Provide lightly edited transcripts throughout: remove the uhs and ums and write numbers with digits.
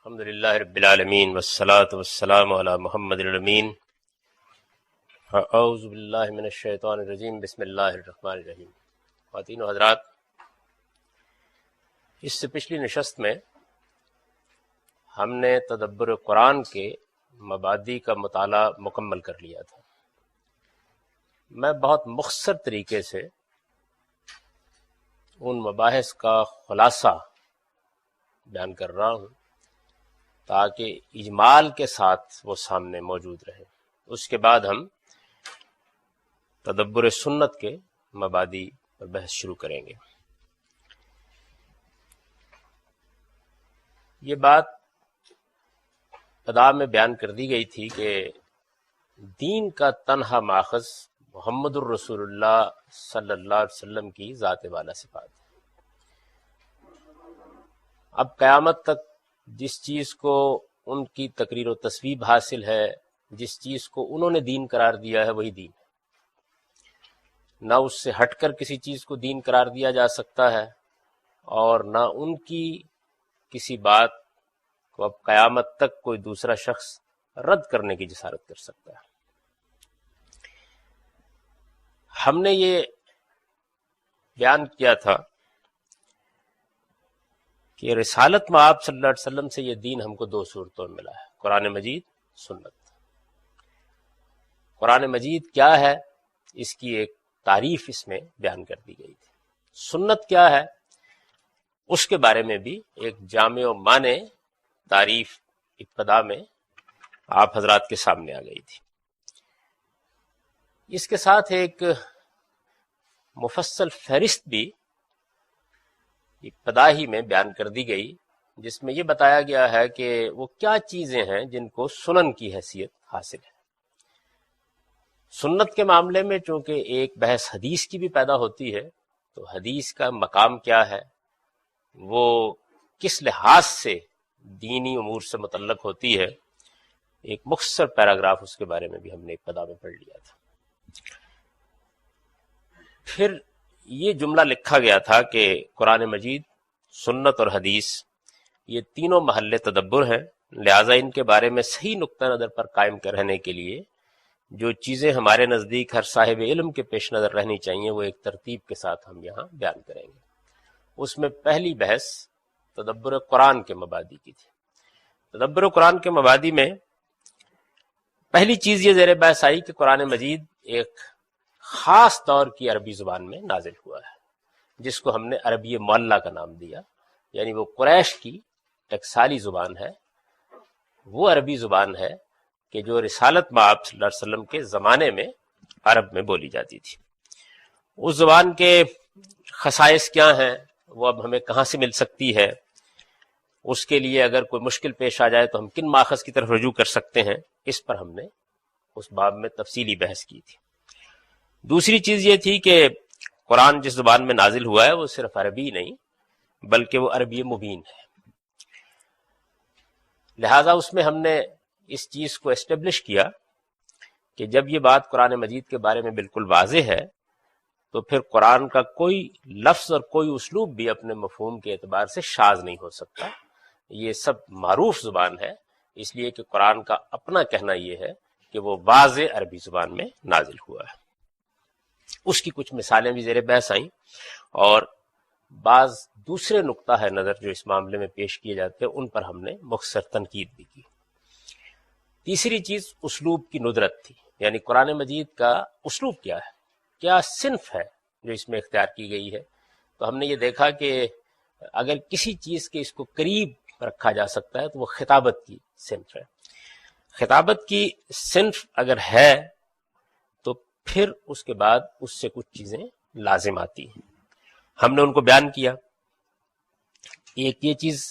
الحمدللہ رب العالمین والصلاة والسلام علی محمد الامین اعوذ باللہ من الشیطان الرجیم بسم اللہ الرحمن الرحیم۔ خواتین و حضرات، اس سے پچھلی نشست میں ہم نے تدبر قرآن کے مبادی کا مطالعہ مکمل کر لیا تھا۔ میں بہت مختصر طریقے سے ان مباحث کا خلاصہ بیان کر رہا ہوں تاکہ اجمال کے ساتھ وہ سامنے موجود رہے۔ اس کے بعد ہم تدبر سنت کے مبادی پر بحث شروع کریں گے۔ یہ بات ابتدا میں بیان کر دی گئی تھی کہ دین کا تنہا ماخذ محمد الرسول اللہ صلی اللہ علیہ وسلم کی ذات والا صفات ہے۔ اب قیامت تک جس چیز کو ان کی تقریر و تصویب حاصل ہے، جس چیز کو انہوں نے دین قرار دیا ہے، وہی دین ہے۔ نہ اس سے ہٹ کر کسی چیز کو دین قرار دیا جا سکتا ہے، اور نہ ان کی کسی بات کو اب قیامت تک کوئی دوسرا شخص رد کرنے کی جسارت کر سکتا ہے۔ ہم نے یہ بیان کیا تھا کہ رسالت میں آپ صلی اللہ علیہ وسلم سے یہ دین ہم کو دو صورتوں میں ملا ہے، قرآن مجید، سنت۔ قرآن مجید کیا ہے، اس کی ایک تعریف اس میں بیان کر دی گئی تھی۔ سنت کیا ہے، اس کے بارے میں بھی ایک جامع و مانع تعریف ابتدا میں آپ حضرات کے سامنے آ گئی تھی۔ اس کے ساتھ ایک مفصل فہرست بھی ابتدا ہی میں بیان کر دی گئی، جس میں یہ بتایا گیا ہے کہ وہ کیا چیزیں ہیں جن کو سنن کی حیثیت حاصل ہے۔ سنت کے معاملے میں چونکہ ایک بحث حدیث کی بھی پیدا ہوتی ہے، تو حدیث کا مقام کیا ہے، وہ کس لحاظ سے دینی امور سے متعلق ہوتی ہے، ایک مختصر پیراگراف اس کے بارے میں بھی ہم نے ابتدا میں پڑھ لیا تھا۔ پھر یہ جملہ لکھا گیا تھا کہ قرآن مجید، سنت اور حدیث یہ تینوں محل تدبر ہیں، لہٰذا ان کے بارے میں صحیح نقطہ نظر پر قائم رہنے کے لیے جو چیزیں ہمارے نزدیک ہر صاحب علم کے پیش نظر رہنی چاہیے، وہ ایک ترتیب کے ساتھ ہم یہاں بیان کریں گے۔ اس میں پہلی بحث تدبر قرآن کے مبادی کی تھی۔ تدبر قرآن کے مبادی میں پہلی چیز یہ زیر بحث آئی کہ قرآن مجید ایک خاص طور کی عربی زبان میں نازل ہوا ہے، جس کو ہم نے عربی معلیٰ کا نام دیا، یعنی وہ قریش کی ٹکسالی زبان ہے، وہ عربی زبان ہے کہ جو رسالت مآب صلی اللہ علیہ وسلم کے زمانے میں عرب میں بولی جاتی تھی۔ اس زبان کے خصائص کیا ہیں، وہ اب ہمیں کہاں سے مل سکتی ہے، اس کے لیے اگر کوئی مشکل پیش آ جائے تو ہم کن ماخذ کی طرف رجوع کر سکتے ہیں، اس پر ہم نے اس باب میں تفصیلی بحث کی تھی۔ دوسری چیز یہ تھی کہ قرآن جس زبان میں نازل ہوا ہے وہ صرف عربی نہیں بلکہ وہ عربی مبین ہے، لہٰذا اس میں ہم نے اس چیز کو اسٹیبلش کیا کہ جب یہ بات قرآن مجید کے بارے میں بالکل واضح ہے تو پھر قرآن کا کوئی لفظ اور کوئی اسلوب بھی اپنے مفہوم کے اعتبار سے شاذ نہیں ہو سکتا۔ یہ سب معروف زبان ہے، اس لیے کہ قرآن کا اپنا کہنا یہ ہے کہ وہ واضح عربی زبان میں نازل ہوا ہے۔ اس کی کچھ مثالیں بھی زیر بحث آئیں، اور بعض دوسرے نقطہ ہے نظر جو اس معاملے میں پیش کیے جاتے ہیں، ان پر ہم نے مختصر تنقید بھی کی۔ تیسری چیز اسلوب کی ندرت تھی، یعنی قرآن مجید کا اسلوب کیا ہے، کیا صنف ہے جو اس میں اختیار کی گئی ہے۔ تو ہم نے یہ دیکھا کہ اگر کسی چیز کے اس کو قریب رکھا جا سکتا ہے تو وہ خطابت کی صنف ہے۔ خطابت کی صنف اگر ہے تو پھر اس کے بعد اس سے کچھ چیزیں لازم آتی ہیں، ہم نے ان کو بیان کیا۔ ایک یہ چیز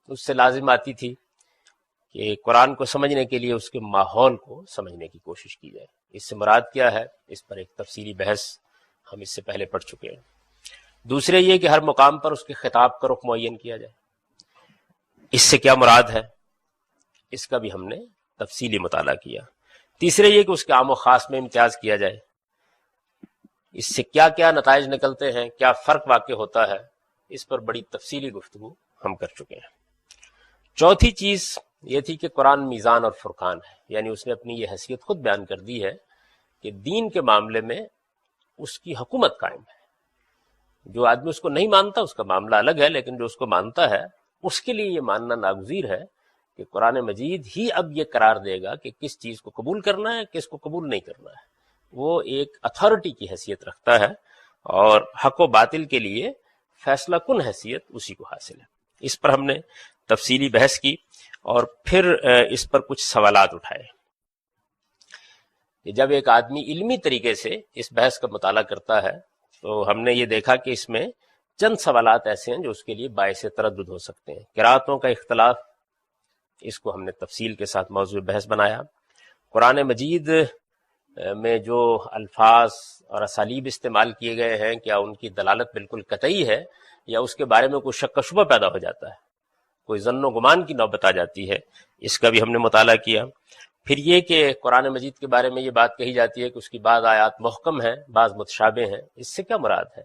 اس سے لازم آتی تھی کہ قرآن کو سمجھنے کے لیے اس کے ماحول کو سمجھنے کی کوشش کی جائے۔ اس سے مراد کیا ہے، اس پر ایک تفصیلی بحث ہم اس سے پہلے پڑھ چکے ہیں۔ دوسرے یہ کہ ہر مقام پر اس کے خطاب کا رخ معین کیا جائے، اس سے کیا مراد ہے، اس کا بھی ہم نے تفصیلی مطالعہ کیا۔ تیسرے یہ کہ اس کے عام و خاص میں امتیاز کیا جائے، اس سے کیا کیا نتائج نکلتے ہیں، کیا فرق واقع ہوتا ہے، اس پر بڑی تفصیلی گفتگو ہم کر چکے ہیں۔ چوتھی چیز یہ تھی کہ قرآن میزان اور فرقان ہے، یعنی اس نے اپنی یہ حیثیت خود بیان کر دی ہے کہ دین کے معاملے میں اس کی حکومت قائم ہے۔ جو آدمی اس کو نہیں مانتا اس کا معاملہ الگ ہے، لیکن جو اس کو مانتا ہے اس کے لیے یہ ماننا ناگزیر ہے کہ قرآن مجید ہی اب یہ قرار دے گا کہ کس چیز کو قبول کرنا ہے، کس کو قبول نہیں کرنا ہے۔ وہ ایک اتھارٹی کی حیثیت رکھتا ہے اور حق و باطل کے لیے فیصلہ کن حیثیت اسی کو حاصل ہے۔ اس پر ہم نے تفصیلی بحث کی اور پھر اس پر کچھ سوالات اٹھائے کہ جب ایک آدمی علمی طریقے سے اس بحث کا مطالعہ کرتا ہے تو ہم نے یہ دیکھا کہ اس میں چند سوالات ایسے ہیں جو اس کے لیے باعث تردد ہو سکتے ہیں۔ قرأتوں کا اختلاف، اس کو ہم نے تفصیل کے ساتھ موضوع بحث بنایا۔ قرآن مجید میں جو الفاظ اور اسالیب استعمال کیے گئے ہیں کیا ان کی دلالت بالکل قطعی ہے یا اس کے بارے میں کوئی شک و شبہ پیدا ہو جاتا ہے، کوئی ظن و گمان کی نوبت آ جاتی ہے، اس کا بھی ہم نے مطالعہ کیا۔ پھر یہ کہ قرآن مجید کے بارے میں یہ بات کہی جاتی ہے کہ اس کی بعض آیات محکم ہیں، بعض متشابہ ہیں، اس سے کیا مراد ہے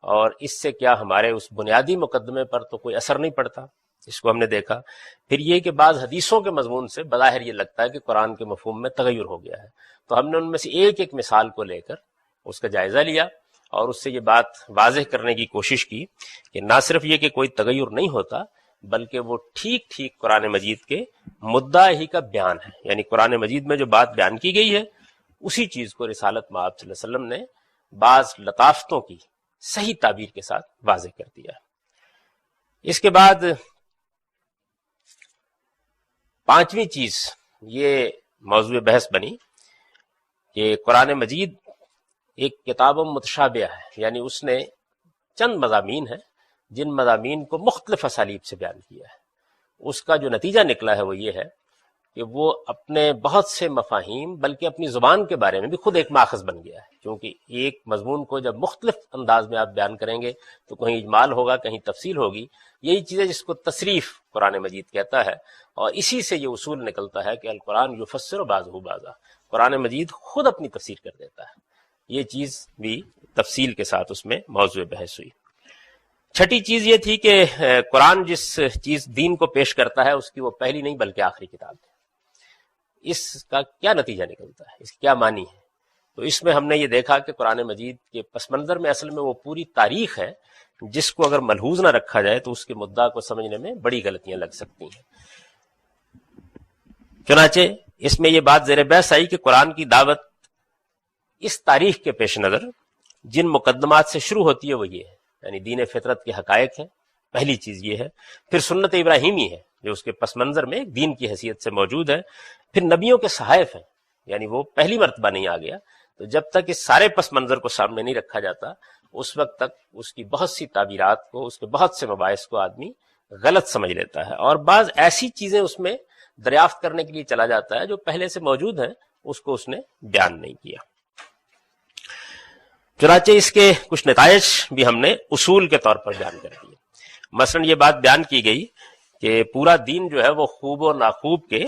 اور اس سے کیا ہمارے اس بنیادی مقدمے پر تو کوئی اثر نہیں پڑتا، اس کو ہم نے دیکھا۔ پھر یہ کہ بعض حدیثوں کے مضمون سے بظاہر یہ لگتا ہے کہ قرآن کے مفہوم میں تغیر ہو گیا ہے، تو ہم نے ان میں سے ایک ایک مثال کو لے کر اس کا جائزہ لیا اور اس سے یہ بات واضح کرنے کی کوشش کی کہ نہ صرف یہ کہ کوئی تغیر نہیں ہوتا بلکہ وہ ٹھیک ٹھیک قرآن مجید کے مدعا ہی کا بیان ہے، یعنی قرآن مجید میں جو بات بیان کی گئی ہے اسی چیز کو رسالت میں آپ صلی اللہ علیہ وسلم نے بعض لطافتوں کی صحیح تعبیر کے ساتھ واضح کر دیا۔ اس کے بعد پانچویں چیز یہ موضوع بحث بنی کہ قرآن مجید ایک کتاب متشابہ ہے، یعنی اس نے چند مضامین ہیں جن مضامین کو مختلف اسالیب سے بیان کیا ہے۔ اس کا جو نتیجہ نکلا ہے وہ یہ ہے کہ وہ اپنے بہت سے مفاہیم بلکہ اپنی زبان کے بارے میں بھی خود ایک ماخذ بن گیا ہے، کیونکہ ایک مضمون کو جب مختلف انداز میں آپ بیان کریں گے تو کہیں اجمال ہوگا، کہیں تفصیل ہوگی۔ یہی چیز ہے جس کو تصریف قرآن مجید کہتا ہے، اور اسی سے یہ اصول نکلتا ہے کہ القرآن یفسر بعضہ بعضا، قرآن مجید خود اپنی تفسیر کر دیتا ہے۔ یہ چیز بھی تفصیل کے ساتھ اس میں موضوع بحث ہوئی۔ چھٹی چیز یہ تھی کہ قرآن جس چیز دین کو پیش کرتا ہے اس کی وہ پہلی نہیں بلکہ آخری کتاب ہے۔ اس کا کیا نتیجہ نکلتا ہے، اس کی کیا معنی ہے؟ تو اس میں ہم نے یہ دیکھا کہ قرآن مجید کے پس منظر میں اصل میں وہ پوری تاریخ ہے جس کو اگر ملحوظ نہ رکھا جائے تو اس کے مدعا کو سمجھنے میں بڑی غلطیاں لگ سکتی ہیں۔ چنانچہ اس میں یہ بات زیر بحث آئی کہ قرآن کی دعوت اس تاریخ کے پیش نظر جن مقدمات سے شروع ہوتی ہے وہ یہ ہے، یعنی دین فطرت کے حقائق ہیں، پہلی چیز یہ ہے۔ پھر سنت ابراہیمی ہے جو اس کے پس منظر میں ایک دین کی حیثیت سے موجود ہے۔ پھر نبیوں کے صحائف ہیں، یعنی وہ پہلی مرتبہ نہیں آ گیا، تو جب تک اس سارے پس منظر کو سامنے نہیں رکھا جاتا اس وقت تک اس کی بہت سی تعبیرات کو، اس کے بہت سے مباحث کو آدمی غلط سمجھ لیتا ہے، اور بعض ایسی چیزیں اس میں دریافت کرنے کے لیے چلا جاتا ہے جو پہلے سے موجود ہیں، اس کو اس نے بیان نہیں کیا۔ چنانچہ اس کے کچھ نتائج بھی ہم نے اصول کے طور پر بیان کر دیے۔ مثلا یہ بات بیان کی گئی کہ پورا دین جو ہے وہ خوب و ناخوب کے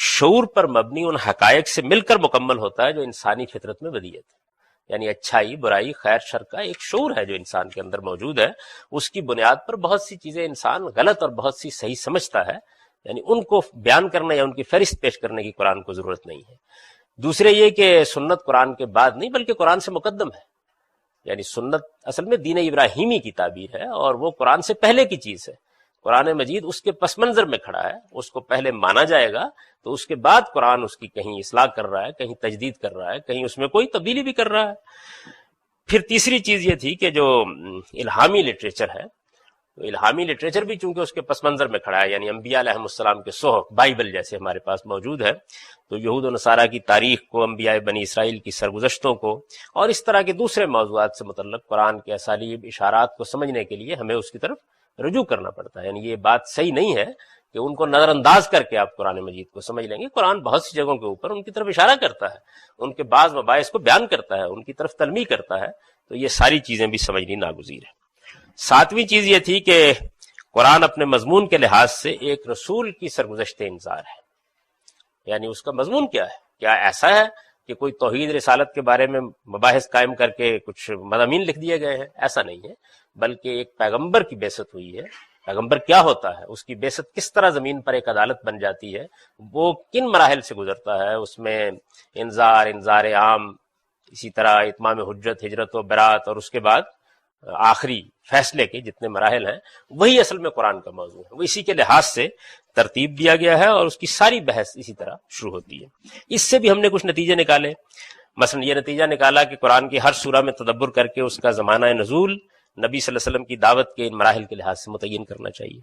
شعور پر مبنی ان حقائق سے مل کر مکمل ہوتا ہے جو انسانی فطرت میں ودیعت ہے، یعنی اچھائی برائی خیر شر کا ایک شعور ہے جو انسان کے اندر موجود ہے، اس کی بنیاد پر بہت سی چیزیں انسان غلط اور بہت سی صحیح سمجھتا ہے، یعنی ان کو بیان کرنے یا ان کی فہرست پیش کرنے کی قرآن کو ضرورت نہیں ہے۔ دوسرے یہ کہ سنت قرآن کے بعد نہیں بلکہ قرآن سے مقدم ہے، یعنی سنت اصل میں دین ابراہیمی کی تعبیر ہے اور وہ قرآن سے پہلے کی چیز ہے۔ قرآن مجید اس کے پس منظر میں کھڑا ہے، اس کو پہلے مانا جائے گا، تو اس کے بعد قرآن اس کی کہیں اصلاح کر رہا ہے، کہیں تجدید کر رہا ہے، کہیں اس میں کوئی تبدیلی بھی کر رہا ہے۔ پھر تیسری چیز یہ تھی کہ جو الہامی لٹریچر ہے، تو الہامی لٹریچر بھی چونکہ اس کے پس منظر میں کھڑا ہے، یعنی انبیاء علیہ السلام کے صحف بائبل جیسے ہمارے پاس موجود ہے، تو یہود و نصارہ کی تاریخ کو، انبیاء بنی اسرائیل کی سرگزشتوں کو اور اس طرح کے دوسرے موضوعات سے متعلق قرآن کے اسالیب اشارات کو سمجھنے کے لیے ہمیں اس کی طرف رجوع کرنا پڑتا ہے۔ یعنی یہ بات صحیح نہیں ہے کہ ان کو نظر انداز کر کے آپ قرآن مجید کو سمجھ لیں گے۔ قرآن بہت سی جگہوں کے اوپر ان کی طرف اشارہ کرتا ہے، ان کے بعض مباحث کو بیان کرتا ہے، ان کی طرف تلمیح کرتا ہے، تو یہ ساری چیزیں بھی سمجھنی ناگزیر ہے۔ ساتویں چیز یہ تھی کہ قرآن اپنے مضمون کے لحاظ سے ایک رسول کی سرگزشت انذار ہے، یعنی اس کا مضمون کیا ہے؟ کیا ایسا ہے کہ کوئی توحید رسالت کے بارے میں مباحث قائم کر کے کچھ مضامین لکھ دیے گئے ہیں؟ ایسا نہیں ہے، بلکہ ایک پیغمبر کی بعثت ہوئی ہے پیغمبر کیا ہوتا ہے، اس کی بعثت کس طرح زمین پر ایک عدالت بن جاتی ہے، وہ کن مراحل سے گزرتا ہے، اس میں انذار عام، اسی طرح اتمام حجت، ہجرت و برات، اور اس کے بعد آخری فیصلے کے جتنے مراحل ہیں، وہی اصل میں قرآن کا موضوع ہے. وہ اسی کے لحاظ سے ترتیب دیا گیا ہے اور اس کی ساری بحث اسی طرح شروع ہوتی ہے. اس سے بھی ہم نے کچھ نتیجے نکالے. مثلا یہ نتیجہ نکالا کہ قرآن کی ہر سورہ میں تدبر کر کے اس کا زمانہ نزول نبی صلی اللہ علیہ وسلم کی دعوت کے ان مراحل کے لحاظ سے متعین کرنا چاہیے.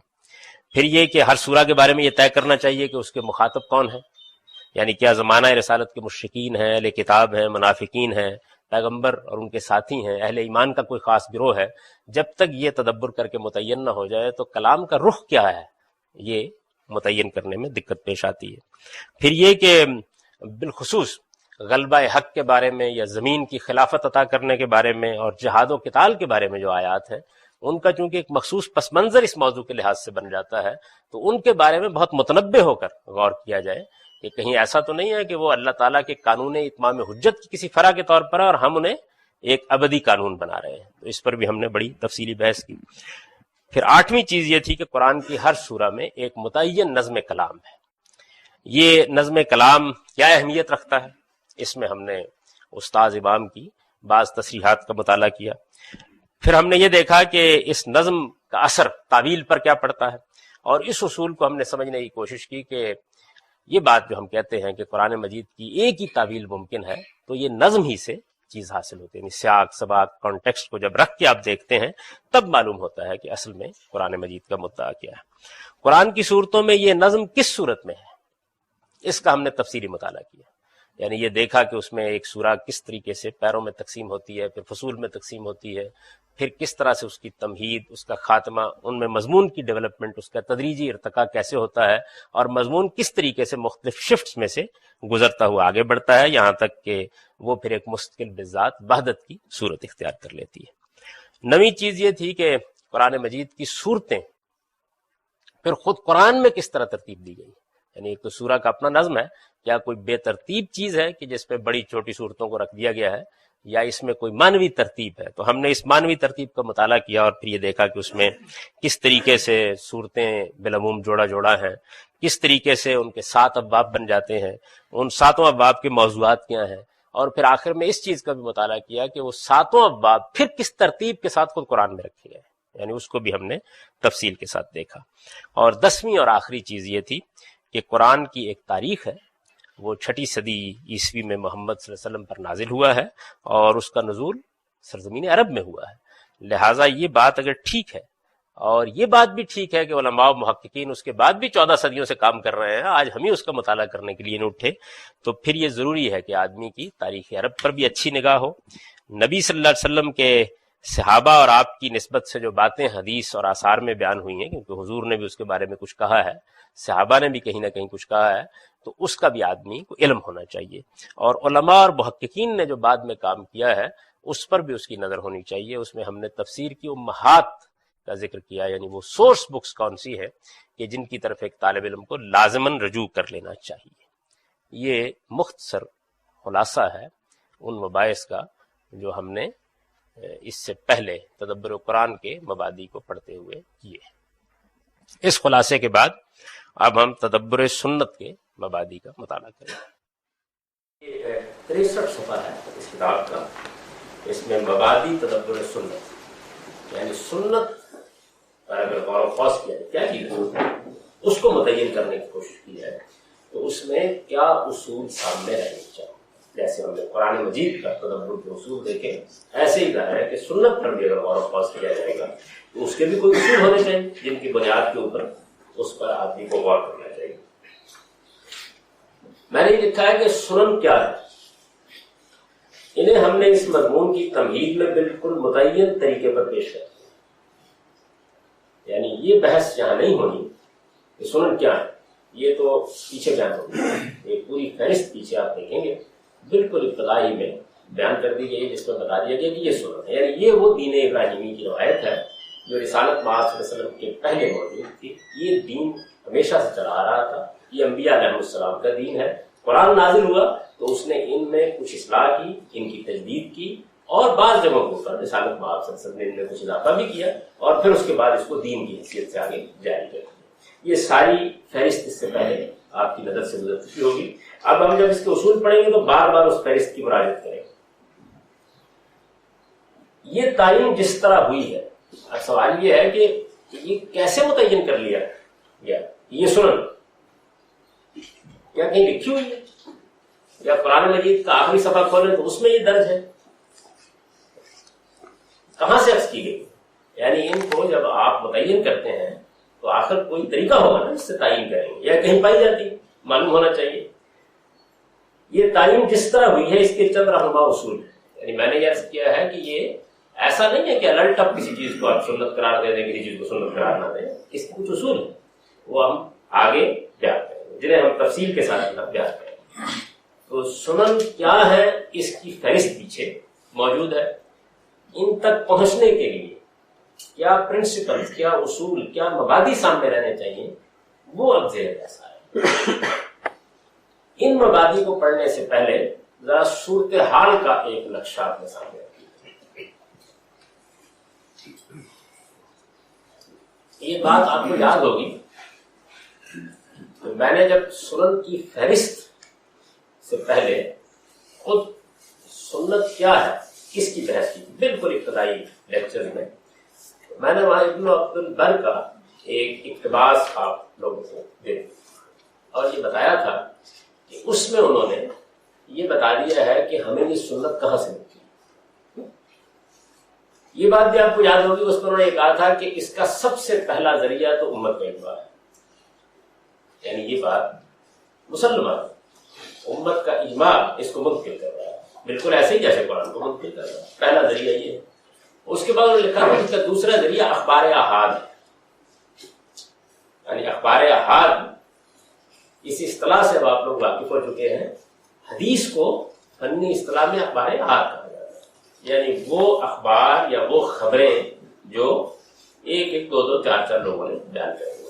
پھر یہ کہ ہر سورہ کے بارے میں یہ طے کرنا چاہیے کہ اس کے مخاطب کون ہیں، یعنی کیا زمانہ رسالت کے مشرکین ہیں، اہل کتاب ہیں، منافقین ہیں، پیغمبر اور ان کے ساتھی ہیں، اہل ایمان کا کوئی خاص گروہ ہے. جب تک یہ تدبر کر کے متعین نہ ہو جائے تو کلام کا رخ کیا ہے یہ متعین کرنے میں دقت پیش آتی ہے. پھر یہ کہ بالخصوص غلبہ حق کے بارے میں یا زمین کی خلافت عطا کرنے کے بارے میں اور جہاد و قتال کے بارے میں جو آیات ہیں، ان کا چونکہ ایک مخصوص پس منظر اس موضوع کے لحاظ سے بن جاتا ہے، تو ان کے بارے میں بہت متنبہ ہو کر غور کیا جائے کہ کہیں ایسا تو نہیں ہے کہ وہ اللہ تعالیٰ کے قانون اتمام حجت کی کسی فرع کے طور پر ہے اور ہم انہیں ایک ابدی قانون بنا رہے ہیں. تو اس پر بھی ہم نے بڑی تفصیلی بحث کی. پھر 8ویں چیز یہ تھی کہ قرآن کی ہر سورہ میں ایک متعین نظم کلام ہے. یہ نظم کلام کیا اہمیت رکھتا ہے، اس میں ہم نے استاذ امام کی بعض تصریحات کا مطالعہ کیا. پھر ہم نے یہ دیکھا کہ اس نظم کا اثر تعویل پر کیا پڑتا ہے، اور اس اصول کو ہم نے سمجھنے کی کوشش کی کہ یہ بات جو ہم کہتے ہیں کہ قرآن مجید کی ایک ہی تعویل ممکن ہے، تو یہ نظم ہی سے چیز حاصل ہوتی ہے. یعنی سیاق سباق کانٹیکسٹ کو جب رکھ کے آپ دیکھتے ہیں تب معلوم ہوتا ہے کہ اصل میں قرآن مجید کا مدعا کیا ہے. قرآن کی صورتوں میں یہ نظم کس صورت میں ہے، اس کا ہم نے تفصیلی مطالعہ کیا. یعنی یہ دیکھا کہ اس میں ایک سورہ کس طریقے سے پیروں میں تقسیم ہوتی ہے، پھر فصول میں تقسیم ہوتی ہے، پھر کس طرح سے اس کی تمہید، اس کا خاتمہ، ان میں مضمون کی ڈیولپمنٹ، اس کا تدریجی ارتقاء کیسے ہوتا ہے، اور مضمون کس طریقے سے مختلف شفٹس میں سے گزرتا ہوا آگے بڑھتا ہے، یہاں تک کہ وہ پھر ایک مستقل بذات وحدت کی صورت اختیار کر لیتی ہے. 9ویں چیز یہ تھی کہ قرآن مجید کی صورتیں پھر خود قرآن میں کس طرح ترتیب دی گئی. یعنی ایک تو سورہ کا اپنا نظم ہے، کیا کوئی بے ترتیب چیز ہے کہ جس پہ بڑی چھوٹی صورتوں کو رکھ دیا گیا ہے، یا اس میں کوئی مانوی ترتیب ہے. تو ہم نے اس مانوی ترتیب کا مطالعہ کیا اور پھر یہ دیکھا کہ اس میں کس طریقے سے صورتیں بالعموم جوڑا جوڑا ہیں، کس طریقے سے ان کے 7 ابواب بن جاتے ہیں، ان 7 ابواب کے موضوعات کیا ہیں، اور پھر آخر میں اس چیز کا بھی مطالعہ کیا کہ وہ 7 ابواب پھر کس ترتیب کے ساتھ خود قرآن میں رکھے گئے. یعنی اس کو بھی ہم نے تفصیل کے ساتھ دیکھا. اور 10ویں اور آخری چیز یہ تھی کہ قرآن کی ایک تاریخ ہے، وہ 6 صدی عیسوی میں محمد صلی اللہ علیہ وسلم پر نازل ہوا ہے اور اس کا نزول سرزمین عرب میں ہوا ہے. لہٰذا یہ بات اگر ٹھیک ہے، اور یہ بات بھی ٹھیک ہے کہ علماء و محققین اس کے بعد بھی 14 صدیوں سے کام کر رہے ہیں، آج ہم ہی اس کا مطالعہ کرنے کے لیے نہ اٹھے، تو پھر یہ ضروری ہے کہ آدمی کی تاریخ عرب پر بھی اچھی نگاہ ہو. نبی صلی اللہ علیہ وسلم کے صحابہ اور آپ کی نسبت سے جو باتیں حدیث اور آثار میں بیان ہوئی ہیں، کیونکہ حضور نے بھی اس کے بارے میں کچھ کہا ہے، صحابہ نے بھی کہیں نہ کہیں کچھ کہا ہے، تو اس کا بھی آدمی کو علم ہونا چاہیے. اور علماء اور محققین نے جو بعد میں کام کیا ہے اس پر بھی اس کی نظر ہونی چاہیے. اس میں ہم نے تفسیر کی امہات کا ذکر کیا، یعنی وہ سورس بکس کون سی ہے کہ جن کی طرف ایک طالب علم کو لازماً رجوع کر لینا چاہیے. یہ مختصر خلاصہ ہے ان مباحث کا جو ہم نے اس سے پہلے تدبر قرآن کے مبادی کو پڑھتے ہوئے کیے. اس خلاصے کے بعد اب ہم تدبر سنت کے مبادی کا مطالعہ کریں. 63 صفحہ ہے اس کتاب کا، اس میں مبادی تدبر سنت، یعنی سنت پر اگر غور و خوض کیا جائے کیا چیز ہے اس کو متعین کرنے کی کوشش کی جائے تو اس میں کیا اصول سامنے رہنے چاہیے. جیسے ہم نے قرآن مجید کا تدبر کے اصول دیکھے، ایسے ہی ظاہر ہے کہ سنت پر بھی اگر غور و خوض کیا جائے گا تو اس کے بھی کوئی اصول ہونے چاہیے جن کی بنیاد کے اوپر اس پر آدمی کو غور کرنا چاہیے. میں نے یہ لکھا ہے کہ سنن کیا ہے. انہیں ہم نے اس مضمون کی تمہید میں بالکل متعین طریقے پر پیش کر دیا. یعنی یہ بحث یہاں نہیں ہونی کہ سنن کیا ہے، یہ تو پیچھے بیان ہوگی. ایک پوری فہرست پیچھے آپ دیکھیں گے بالکل ابتدائی میں بیان کر دی گئی جس میں بتا دیا گیا کہ یہ سنن ہے. یعنی یہ وہ دین ابراہیمی کی روایت ہے جو رسالت مآب صلی اللہ علیہ وسلم کے پہلے موجود تھی. یہ دین ہمیشہ سے چلا آ رہا تھا، یہ انبیاء علیہ السلام کا دین ہے. قرآن نازل ہوا تو اس نے ان میں کچھ اصلاح کی، ان کی تجدید کی، اور بعض جگہوں کے اوپر رسالت باب سلسلہ نے ان میں کچھ اضافہ بھی کیا اور پھر اس کے بعد اس کو دین کی حیثیت سے آگے جاری کر دیا۔ یہ ساری فہرست اس سے پہلے آپ کی نظر سے گزر چکی ہوگی۔ اب ہم جب اس کے اصول پڑھیں گے تو بار بار اس فہرست کی مراجعت کریں گے۔ یہ تعین جس طرح ہوئی ہے، اب سوال یہ ہے کہ یہ کیسے متعین کر لیا گیا؟ یہ سنن کیا کہیں لکھی ہوئی ہے یا قرآن مجید کا آخری صفحہ کھولیں تو اس میں یہ درج ہے؟ کہاں سے اخذ کی گئی؟ یعنی ان کو جب آپ متعین کرتے ہیں تو آخر کوئی طریقہ ہوگا نا اس سے تعین کریں گے، یا کہیں پائی جاتی معلوم ہونا چاہیے۔ یہ تعین جس طرح ہوئی ہے اس کے چند رہنما اصول ہیں۔ یعنی میں نے یہ عرض کیا ہے کہ یہ ایسا نہیں ہے کہ الٹ اب کسی چیز کو آپ سنت قرار دے دیں، کسی چیز کو سنت قرار نہ دیں۔ اس کے کچھ اصول ہیں، وہ ہم آگے بیان کریں گے، جنہیں ہم تفصیل کے ساتھ بیان کریں گے۔ تو سنن کیا ہے اس کی فہرست پیچھے موجود ہے۔ ان تک پہنچنے کے لیے کیا پرنسپل، کیا اصول، کیا مبادی سامنے رہنے چاہیے، وہ اب ذہن ایسا ہے۔ ان مبادی کو پڑھنے سے پہلے ذرا صورتحال کا ایک نقشہ اپنے سامنے رکھیے۔ یہ بات آپ کو یاد ہوگی، میں نے جب سنن کی فہرست سے پہلے خود سنت کیا ہے کس کی بحث کی، بالکل ابتدائی لیکچر میں نے وہاں ابن عبد البر کا ایک اقتباس آپ لوگوں کو دے دیا اور یہ بتایا تھا کہ اس میں انہوں نے یہ بتا دیا ہے کہ ہمیں یہ سنت کہاں سے ملتی۔ یہ بات بھی آپ کو یاد ہوگی، اس میں انہوں نے یہ کہا تھا کہ اس کا سب سے پہلا ذریعہ تو امت کا اجماع ہے۔ یعنی یہ بات مسلمان امت کا اجماع اس کو منتقل کر رہا ہے، بالکل ایسے ہی جیسے قرآن کو منتقل کر رہا ہے۔ پہلا ذریعہ یہ ہے۔ اس کے بعد انہوں نے لکھا کہ اس کا دوسرا ذریعہ اخبار احاد ہے۔ یعنی اخبار احاد اس اصطلاح سے اب آپ لوگ واقف ہو چکے ہیں، حدیث کو فنی اصطلاح میں اخبار احاد کہا جاتا ہے۔ یعنی وہ اخبار یا وہ خبریں جو ایک ایک، دو دو، چار چار لوگوں نے بیان کر دی۔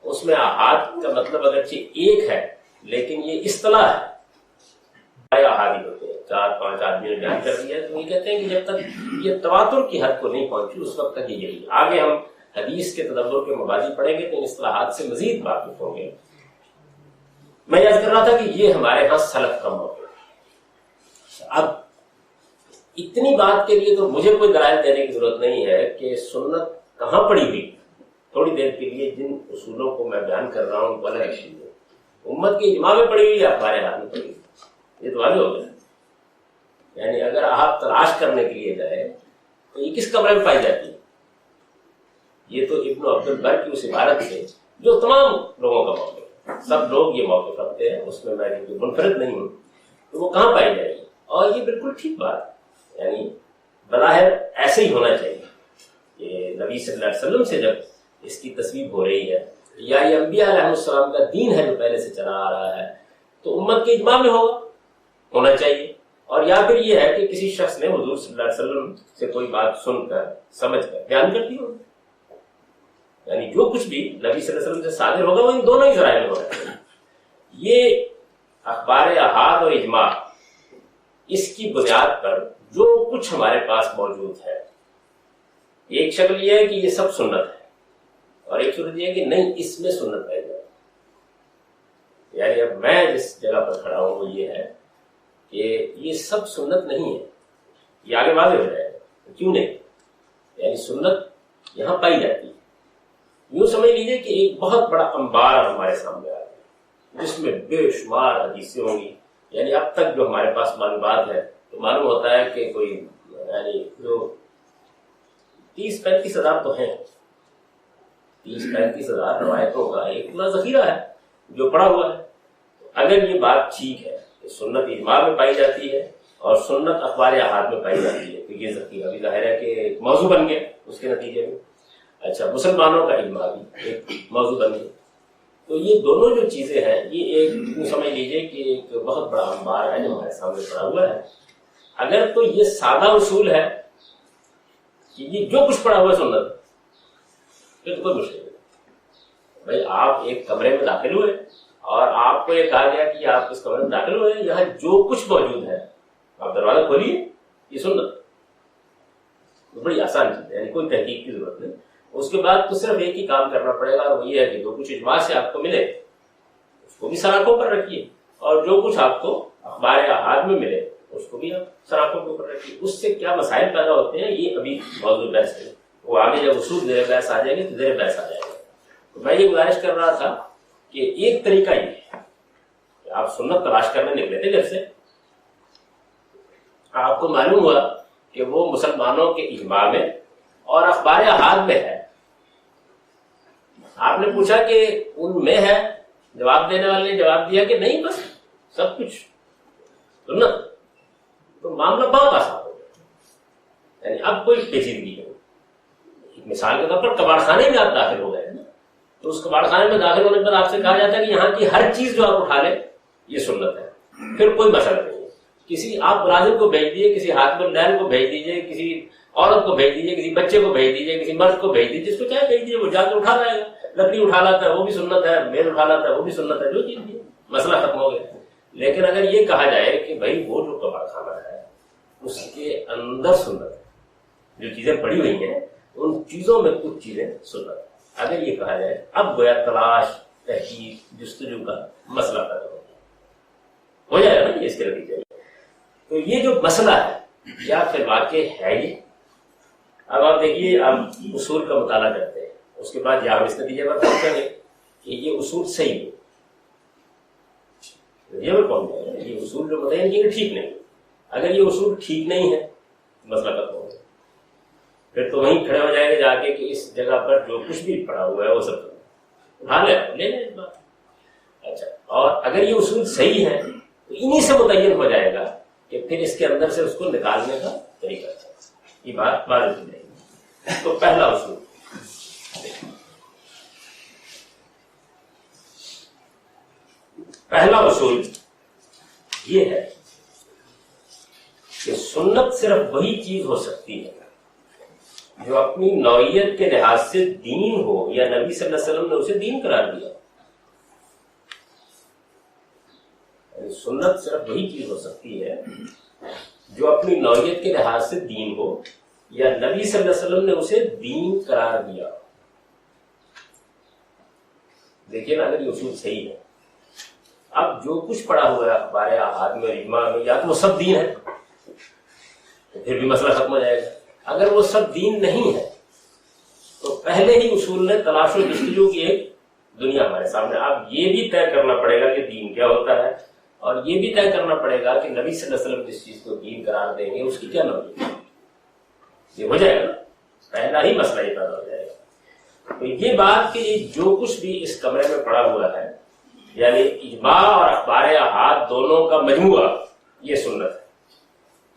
اس میں احاد کا مطلب اگرچہ ایک ہے لیکن یہ اصطلاح ہے، احادی ہوتے ہیں، چار پانچ آدمی نے بیان کر دیا تو یہ کہتے ہیں کہ جب تک یہ تواتر کی حد کو نہیں پہنچی اس وقت تک یہی۔ آگے ہم حدیث کے تدبر کے مبادی پڑھیں گے تو ان اصطلاحات سے مزید واقف ہوں گے۔ میں یاد کر رہا تھا کہ یہ ہمارے ہاں سلف کا موقع ہے۔ اب اتنی بات کے لیے تو مجھے کوئی دلائل دینے کی ضرورت نہیں ہے کہ سنت کہاں پڑی ہوئی۔ تھوڑی دیر کے لیے جن اصولوں کو میں بیان کر رہا ہوں وہ الگ چیز ہے، امت کے اجماع میں پڑی ہوئی یا ہمارے ہاتھ میں پڑی ہوئی، یہ تو واضح ہو گیا۔ یعنی اگر آپ تلاش کرنے کے لیے جائیں تو یہ کس کمرے میں پائی جاتی ہے؟ یہ تو ابن عبد البر کی اس عبارت سے جو تمام لوگوں کا موقف ہے، سب لوگ یہ موقف رکھتے ہیں، اس میں میں منفرد نہیں ہوں، تو وہ کہاں پائی جائے گی؟ اور یہ بالکل ٹھیک بات ہے، یعنی بظاہر ایسے ہی ہونا چاہیے کہ نبی صلی اللہ علیہ وسلم سے جب اس کی تصویب ہو رہی ہے یا یہ انبیاء علیہ السلام کا دین ہے جو پہلے سے چلا آ رہا ہے تو امت کے اجماع میں ہونا چاہیے۔ اور یا پھر یہ ہے کہ کسی شخص نے حضور صلی اللہ علیہ وسلم سے کوئی بات سن کر سمجھ کر بیان کر دی ہو، یعنی جو کچھ بھی نبی صلی اللہ علیہ وسلم سے صادر ہوگا وہ ان دونوں ہی ذرائع میں ہونا چاہیے۔ یہ اخبار احاد اور اجماع، اس کی بنیاد پر جو کچھ ہمارے پاس موجود ہے، ایک شکل یہ ہے کہ یہ سب سنت ہے اور ایک صورت یہ ہے کہ نہیں اس میں سنت پائی جائے۔ یعنی اب میں جس جگہ پر کھڑا ہوں وہ یہ ہے کہ یہ سب سنت نہیں ہے، یہ آگے واضح ہو جائے گا کیوں نہیں۔ یعنی سنت یہاں پائی جاتی ہے، یوں سمجھ لیجیے کہ ایک بہت بڑا انبار ہمارے سامنے آ رہا ہے جس میں بے شمار حدیثیں ہوں گی۔ یعنی اب تک جو ہمارے پاس معلومات ہے تو معلوم ہوتا ہے کہ کوئی یعنی جو 30-35 ہزار تو ہیں، 30-35 ہزار روایتوں کا ایک اتنا ذخیرہ ہے جو پڑا ہوا ہے۔ اگر یہ بات ٹھیک ہے کہ سنت اجماع میں پائی جاتی ہے اور سنت اخبار احاد میں پائی جاتی ہے تو یہ ذخیرہ بھی ظاہر ہے کہ ایک موضوع بن گیا اس کے نتیجے میں۔ اچھا، مسلمانوں کا اجماع بھی ایک موضوع بن گیا۔ تو یہ دونوں جو چیزیں ہیں یہ ایک سمجھ لیجیے کہ ایک بہت بڑا انبار ہے جو ہمارے سامنے پڑا ہوا ہے۔ اگر تو یہ سادہ اصول ہے کہ یہ جو کچھ پڑا ہوا ہے سنت، پھر تو کوئی مشکل نہیں۔ بھائی آپ ایک کمرے میں داخل ہوئے اور آپ کو یہ کہا گیا کہ آپ اس کمرے میں داخل ہوئے، یہاں جو کچھ موجود ہے آپ دروازہ کھولیے، یہ سنت، بڑی آسان چیز ہے، یعنی کوئی تحقیق کی ضرورت نہیں. اس کے بعد تو صرف ایک ہی کام کرنا پڑے گا، اور وہ یہ ہے کہ جو کچھ اجماع سے آپ کو ملے اس کو بھی سراخوں پر رکھیے، اور جو کچھ آپ کو اخبار احاد میں ملے اس کو بھی آپ سراخوں کے اوپر رکھیے. اس سے کیا مسائل پیدا ہوتے ہیں یہ ابھی موضوع بحث ہے، وہ آگے جب اصول زیر بحث آ جائیں گے تو زیر بحث آ جائے گا. تو میں یہ گزارش کر رہا تھا کہ ایک طریقہ یہ ہے کہ آپ سنت تلاش کرنے نکلے تھے گھر سے، آپ کو معلوم ہوا کہ وہ مسلمانوں کے اجماع میں اور اخبار احاد میں ہے. آپ نے پوچھا کہ ان میں ہے، جواب دینے والے نے جواب دیا کہ نہیں، بس سب کچھ سنت. تو معاملہ بہت آسان ہو گیا، یعنی اب کوئی پیچیدگی نہیں. ایک مثال کے طور پر کباڑ خانے میں آپ داخل ہو گئے نا، تو اس کباڑ خانے میں داخل ہونے پر آپ سے کہا جاتا ہے کہ یہاں کی ہر چیز جو آپ اٹھا لیں یہ سنت ہے، پھر کوئی مسئلہ نہیں ہے. کسی آپ ملازم کو بھیج دیجیے، کسی ہاتھ میں کو بھیج دیجیے، کسی عورت کو بھیج دیجیے، کسی بچے کو بھیج دیجیے، کسی مرد کو بھیج دیجیے، جس کو چاہے بھیج دیجیے، وہ جا کے اٹھا لائے گا. لکڑی اٹھا لاتا ہے وہ بھی سنت ہے، میل اٹھا لاتا ہے وہ بھی سنت ہے، جو چیز بھی مسئلہ ختم ہو گیا. لیکن اگر یہ کہا جائے کہ بھائی وہ جو کباڑ خانہ ہے اس کے اندر سنت ہے، جو چیزیں پڑی ہوئی ہیں ان چیزوں میں کچھ چیزیں سنت ہے، اگر یہ کہا جائے اب گویا تلاش تحقیق جستجو کا مسئلہ پیدا ہو جائے گا نا. یہ اس کے نتیجے میں تو یہ جو مسئلہ ہے کیا پھر واقع ہے یہ. اب آپ دیکھیے، اب اصول کا مطالعہ کرتے ہیں، اس کے بعد یہاں اس نتیجے پر پہنچیں گے کہ یہ اصول صحیح ہے. یہ میں پہنچ جائے گا یہ اصول جو بتائیں گے ٹھیک نہیں. اگر یہ اصول ٹھیک نہیں ہے مسئلہ ختم ہو گیا، پھر تو وہیں کھڑے ہو جائیں گے جا کے کہ اس جگہ پر جو کچھ بھی پڑا ہوا ہے وہ سب اٹھا لے لیں اس بات. اچھا، اور اگر یہ اصول صحیح ہے تو انہی سے متعین ہو جائے گا کہ پھر اس کے اندر سے اس کو نکالنے کا طریقہ ہے. یہ بات واضح ہو جائے گی. تو پہلا اصول، پہلا اصول یہ ہے کہ سنت صرف وہی چیز ہو سکتی ہے جو اپنی نوعیت کے لحاظ سے دین ہو یا نبی صلی اللہ علیہ وسلم نے اسے دین قرار دیا. یعنی سنت صرف وہی چیز ہو سکتی ہے جو اپنی نوعیت کے لحاظ سے دین ہو یا نبی صلی اللہ علیہ وسلم نے اسے دین قرار دیا. دیکھیے نا، اگر یہ اصول صحیح ہے، اب جو کچھ پڑا ہوا ہے اخبار احاد میں اجماع میں، یا تو وہ سب دین ہے تو پھر بھی مسئلہ ختم ہو جائے گا. اگر وہ سب دین نہیں ہے تو پہلے ہی اصول نے تلاش و جستجو کی ایک دنیا ہمارے سامنے. اب یہ بھی طے کرنا پڑے گا کہ دین کیا ہوتا ہے، اور یہ بھی طے کرنا پڑے گا کہ نبی صلی اللہ علیہ وسلم جس چیز کو دین قرار دیں گے اس کی کیا نوعیت ہے. یہ ہو جائے گا، پہلا ہی مسئلہ یہ پیدا ہو جائے گا. تو یہ بات کہ جو کچھ بھی اس کمرے میں پڑا ہوا ہے، یعنی اجماع اور اخبار احاد دونوں کا مجموعہ، یہ سنت ہے.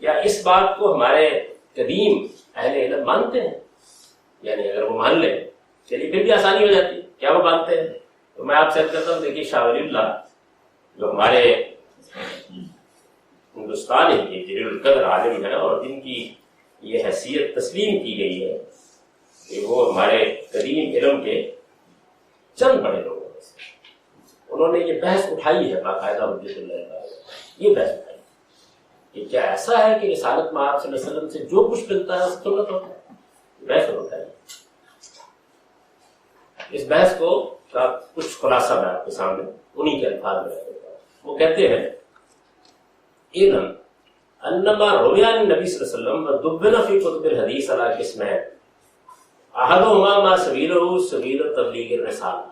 یا اس بات کو ہمارے قدیم اہل علم مانتے ہیں؟ یعنی اگر وہ مان لیں چلیے پھر بھی آسانی ہو جاتی ہے. کیا وہ مانتے ہیں؟ تو میں آپ سے کہتا ہوں، دیکھیے شاہ ولی اللہ جو ہمارے ہندوستان کے جلیل القدر عالم ہیں اور جن کی یہ حیثیت تسلیم کی گئی ہے کہ وہ ہمارے قدیم علم کے چند بڑے لوگ ہیں، انہوں نے یہ بحث اٹھائی ہے باقاعدہ حجت اللہ تعالی. یہ بحث اٹھائی کہ کیا ایسا ہے کہ رسالت میں آپ صلی اللہ علیہ وسلم سے جو کچھ ملتا ہے سنت ہوتا ہے. بحث ہوتا ہے. اس بحث کو کا کچھ خلاصہ میں آپ کے سامنے انہی کے الفاظ میں رکھ دیتا ہوں. وہ کہتے ہیں اعلم انما روی عن النبی صلی اللہ علیہ وسلم ودبن فی کتب الحدیث علی قسمین احدہما ما سبیلہ سبیل تبلیغ الرسالہ.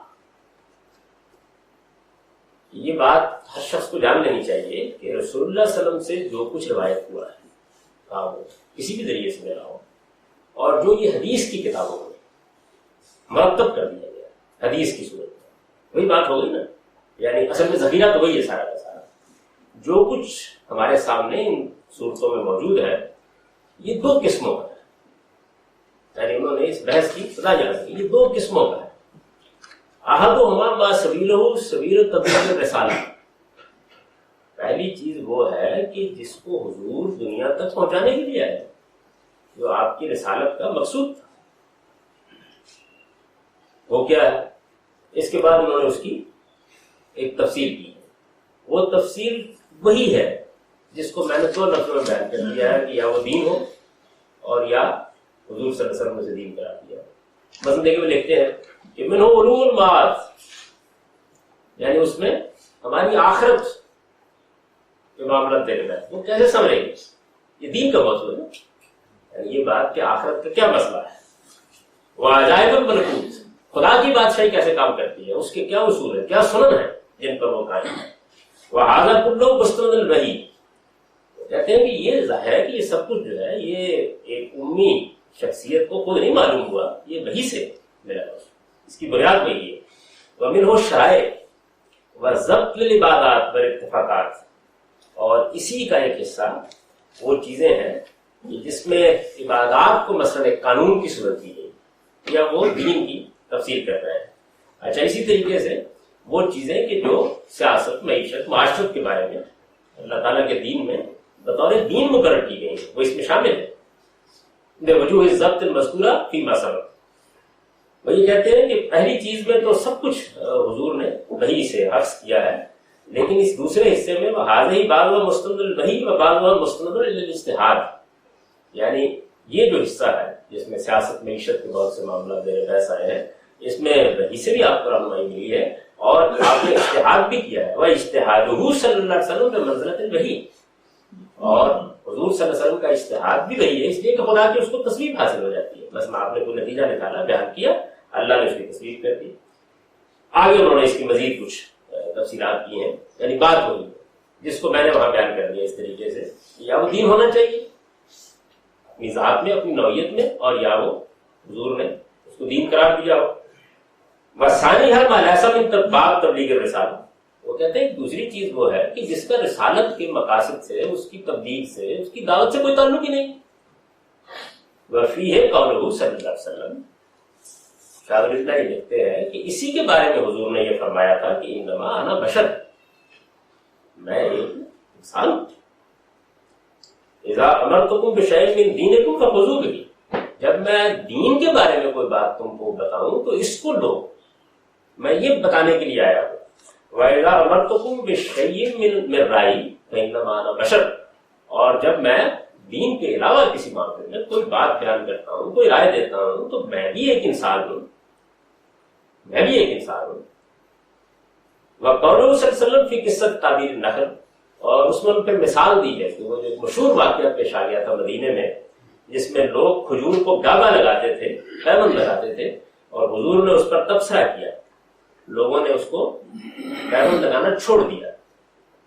یہ بات ہر شخص کو جان لینی چاہیے کہ رسول اللہ صلی اللہ علیہ وسلم سے جو کچھ روایت ہوا ہے کسی بھی ذریعے سے ملا ہو، اور جو یہ حدیث کی کتابوں میں مرتب کر دیا گیا حدیث کی صورت میں، وہی بات ہو گئی نا. یعنی اصل میں ذخیرہ تو وہی ہے سارا کا سارا. جو کچھ ہمارے سامنے ان صورتوں میں موجود ہے یہ دو قسموں کا ہے. یعنی انہوں نے اس بحث کی سزا جان کی، یہ دو قسموں کا ہے. احدہما ما سبیلہ سبیل تبلیغ الرسالہ. پہلی چیز وہ ہے کہ جس کو حضور دنیا تک پہنچانے کے لیے آئے، جو آپ کی رسالت کا مقصود تھا، وہ کیا ہے. اس کے بعد انہوں نے اس کی ایک تفصیل کی. وہ تفصیل وہی ہے جس کو میں نے دو لفظوں میں بیان کر دیا ہے کہ یا وہ دین ہو اور یا حضور صلی اللہ علیہ وسلم نے دین قرار دیا. مثلا دیکھیں وہ لکھتے ہیں کہ منہ علوم المعاد، یعنی اس میں ہماری آخرت کے معاملات دے رہا ہے. وہ کیسے سمجھیں گے؟ یہ دین کا موضوع ہے، یعنی یہ بات کہ آخرت کا کیا مسئلہ ہے. وہ عجائب الملکوت، خدا کی بادشاہی کیسے کام کرتی ہے، اس کے کیا اصول ہے، کیا سنن ہے جن پر وہ قائم ہے. وہ حاضر کلو مستند الوحی، کہتے ہیں کہ یہ ظاہر ہے کہ یہ سب کچھ جو ہے یہ ایک امی شخصیت کو خود نہیں معلوم ہوا، یہ وحی سے ملا، اس کی بنیاد وہی ہے. ومن ہو شرائع و ضبط للعبادات و اتفاقات، اور اسی کا ایک حصہ وہ چیزیں ہیں جس میں عبادات کو مثلا ایک قانون کی صورت دی گئی یا وہ دین کی تفسیر کر رہے ہیں. اچھا، اسی طریقے سے وہ چیزیں کہ جو سیاست، معیشت، معاشرت کے بارے میں اللہ تعالیٰ کے دین میں بطور دین مقرر کی گئی وہ اس میں شامل ہے. وجوہ ضبط المذکورہ فیما سبق، وہ یہ کہتے ہیں کہ پہلی چیز میں تو سب کچھ حضور نے وحی سے حفظ کیا ہے، لیکن اس دوسرے حصے میں وہ حاضر بعض و مستند الوحی و بعض و مستند الاجتہاد، یعنی یہ جو حصہ ہے جس میں سیاست، معیشت کے بہت سے معاملات زیر بحث آئے ہیں، اس میں وحی سے بھی آپ کو رہنمائی ملی ہے اور آپ نے اجتہاد بھی کیا ہے. وہ اجتہادہ صلی اللہ علیہ وسلم بمنزلۃ الوحی، اور حضور صلی اللہ علیہ وسلم کا اجتہاد بھی وہی ہے، اس لیے کہ خدا کی اس کو تصویر حاصل ہو جاتی ہے. بس آپ نے کوئی نتیجہ نکالا، بیان کیا، اللہ نے اس کی تصویر کر دی. آگے انہوں نے اس کی مزید کچھ تفصیلات کی ہیں، یعنی بات ہوئی جس کو میں نے وہاں بیان کر دیا اس طریقے سے، یا وہ دین ہونا چاہیے اپنی ذات میں، اپنی نوعیت میں، اور یا وہ حضور نے اس کو دین قرار دیا ہو. وثانی ہر مالیسا من باب تبلیغ الرسالہ، وہ کہتے ہیں دوسری چیز وہ ہے کہ جس کا رسالت کے مقاصد سے، اس کی تبلیغ سے، اس کی دعوت سے کوئی تعلق ہی نہیں. وفیہ قولہ صلی اللہ علیہ وسلم، شاہ ولی اللہ یہ لکھتے ہیں کہ اسی کے بارے میں حضور نے یہ فرمایا تھا کہ انما انا بشر، میں ایک انسان ہوں. اذا امرتکم بشیء من دینکم فخذوہ بھی، جب میں دین کے بارے میں کوئی بات تم کو بتاؤں تو اس کو لو، میں یہ بتانے کے لیے آیا ہوں. وَإِذَا أَمَرْتُكُمْ بِشَيْءٍ مِّن رَّأْيٍ فَإِنَّمَا أَنَا بَشَرٌ، اور جب میں دین کے علاوہ کسی معاملے میں کوئی بات بیان کرتا ہوں، کوئی رائے دیتا ہوں، تو میں بھی ایک انسان ہوں، میں بھی ایک انسان ہوں. وَقَوْلُهُ صلی اللہ علیہ وسلم فی قصۃ تعبیر النخل، اور اس میں ان پہ مثال دی ہے کہ وہ جو ایک مشہور واقعہ پیش آ گیا تھا مدینے میں، جس میں لوگ کھجور کو گاگا لگاتے تھے، پیوند لگاتے تھے، اور حضور نے اس پر تبصرہ کیا. لوگوں نے اس کو پیوند لگانا چھوڑ دیا،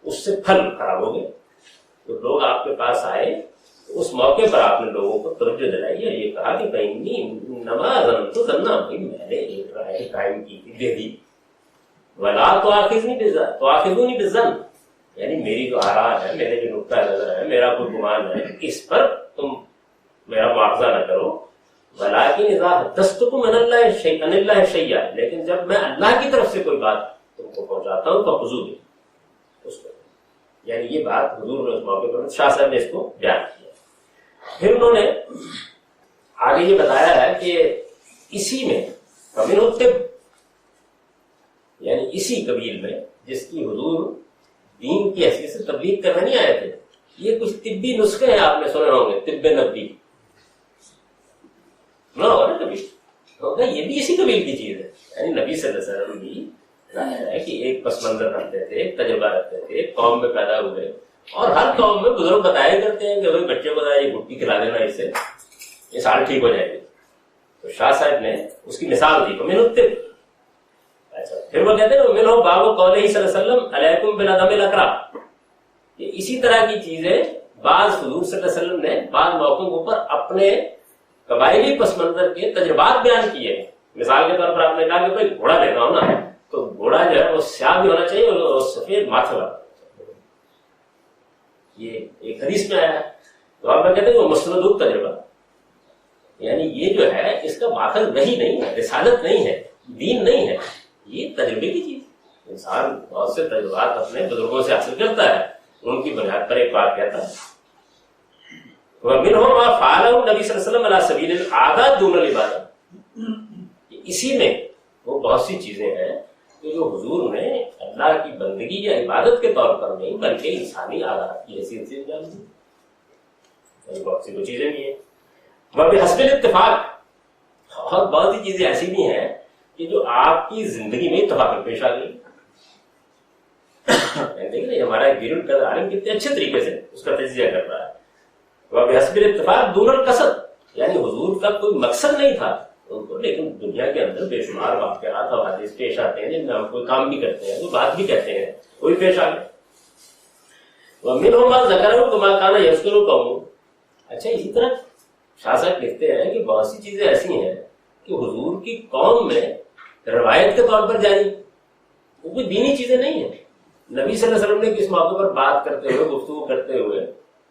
اس سے پھل خراب ہو گئے. تو لوگ آپ کے پاس آئے، اس موقع پر آپ نے لوگوں کو توجہ دلائی اور یہ کہا کہ میں نے ایک رائے قائم کی تھی، دے دی. ولا تؤاخذونی بالظن، یعنی میری جو آراء ہے، میرے جو نقطہ نظر ہے، میرا کوئی گمان ہے، اس پر تم میرا مواخذہ نہ کرو. ولیکن اذا حدثتکم من اللہ شیئا، لیکن جب میں اللہ کی طرف سے کوئی بات تم کو پہنچاتا ہوں تو فخذوہ بھی، اس کو، یعنی یہ بات حضور نے اس موقع پر شاہ صاحب نے اس کو بیان کیا. پھر انہوں نے آگے یہ بتایا ہے کہ اسی میں فمن الطب، یعنی اسی قبیل میں جس کی حضور دین کی حیثیت سے تبلیغ کرنے نہیں آئے تھے. یہ کچھ طبی نسخے ہیں، آپ نے سنے ہوں گے، طب نبوی نہ ہوگا نا کبھی، ہوگا یہ بھی اسی قبیل کی چیز ہے. یعنی نبی صلی اللہ علیہ وسلم بھی ظاہر ہے کہ ایک پس منظر رکھتے تھے، ایک تجربہ رکھتے تھے، ایک قوم میں پیدا ہوئے، اور ہر قوم میں بزرگ بتایا کرتے ہیں کہ بھائی بچے کو یہ گٹی کھلا دینا، اس سے یہ سال ٹھیک ہو جائے گی. تو شاہ صاحب نے اس کی مثال دی فمن الطب. اچھا، پھر وہ کہتے ہیں من ہو باب قولہ صلی اللہ علیہ وسلم علیکم بالعدم الاکرہ، کہ اسی طرح کی چیزیں بعض حضور صلی اللہ علیہ وسلم نے بعض موقعوں پر اپنے قبائلی پس منظر کے تجربات بیان کیے. مثال کے طور پر آپ نے کہا کہ بھائی گھوڑا لینا ہو نا، تو گھوڑا جو ہے وہ سیاہ بھی ہونا چاہیے اور سفید ماتھے والا، یہ ایک حدیث میں آیا ہے. تو آپ کہتے ہیں وہ مستند تجربہ، یعنی یہ جو ہے اس کا ماخذ وحی نہیں ہے، رسالت نہیں ہے، دین نہیں ہے، یہ تجربے کی چیز. انسان بہت سے تجربات اپنے بزرگوں سے حاصل کرتا ہے، ان کی بنیاد پر ایک بات کہتا ہے. وَمِنْهُ مَا فَعَلَهُ النَّبِيُّ صلی اللہ علیہ وسلم عَلَى سَبِيلِ الْعَادَةِ دُونَ الْعِبَادَةِ، اسی میں وہ بہت سی چیزیں ہیں کہ جو حضور نے اللہ کی بندگی یا عبادت کے طور پر نہیں بلکہ انسانی عادات کی حیثیت سے انجام دی. بہت سی وہ چیزیں بھی ہیں. وہ بھی حسب اتفاق. اور بہت سی چیزیں ایسی بھی ہیں کہ جو آپ کی زندگی میں اتفاق پیش آ گئی. دیکھیں ہمارا گیر القدر عالم کتنے اچھے طریقے سے اس کا تجزیہ کر رہا ہے. وہ بھی حسب اتفاق دون القصد، یعنی حضور کا کوئی مقصد نہیں تھا ان کو، لیکن دنیا کے اندر بے شمار واقعات حوادث پیش آتے ہیں جن میں ہم کوئی کام بھی کرتے ہیں، کوئی بات بھی کہتے ہیں، کوئی پیش آ گئے. وَمِنْهُمْ ذَكَرَهُ كَمَا كَانَ يَذْكُرُ قَوْمُهُ. اچھا اسی طرح شاہ صاحب لکھتے ہیں کہ بہت سی چیزیں ایسی ہیں کہ حضور کی قوم میں روایت کے طور پر جاری، وہ کوئی دینی چیزیں نہیں ہیں. نبی صلی اللہ علیہ وسلم نے کس موقع پر بات کرتے ہوئے، گفتگو کرتے ہوئے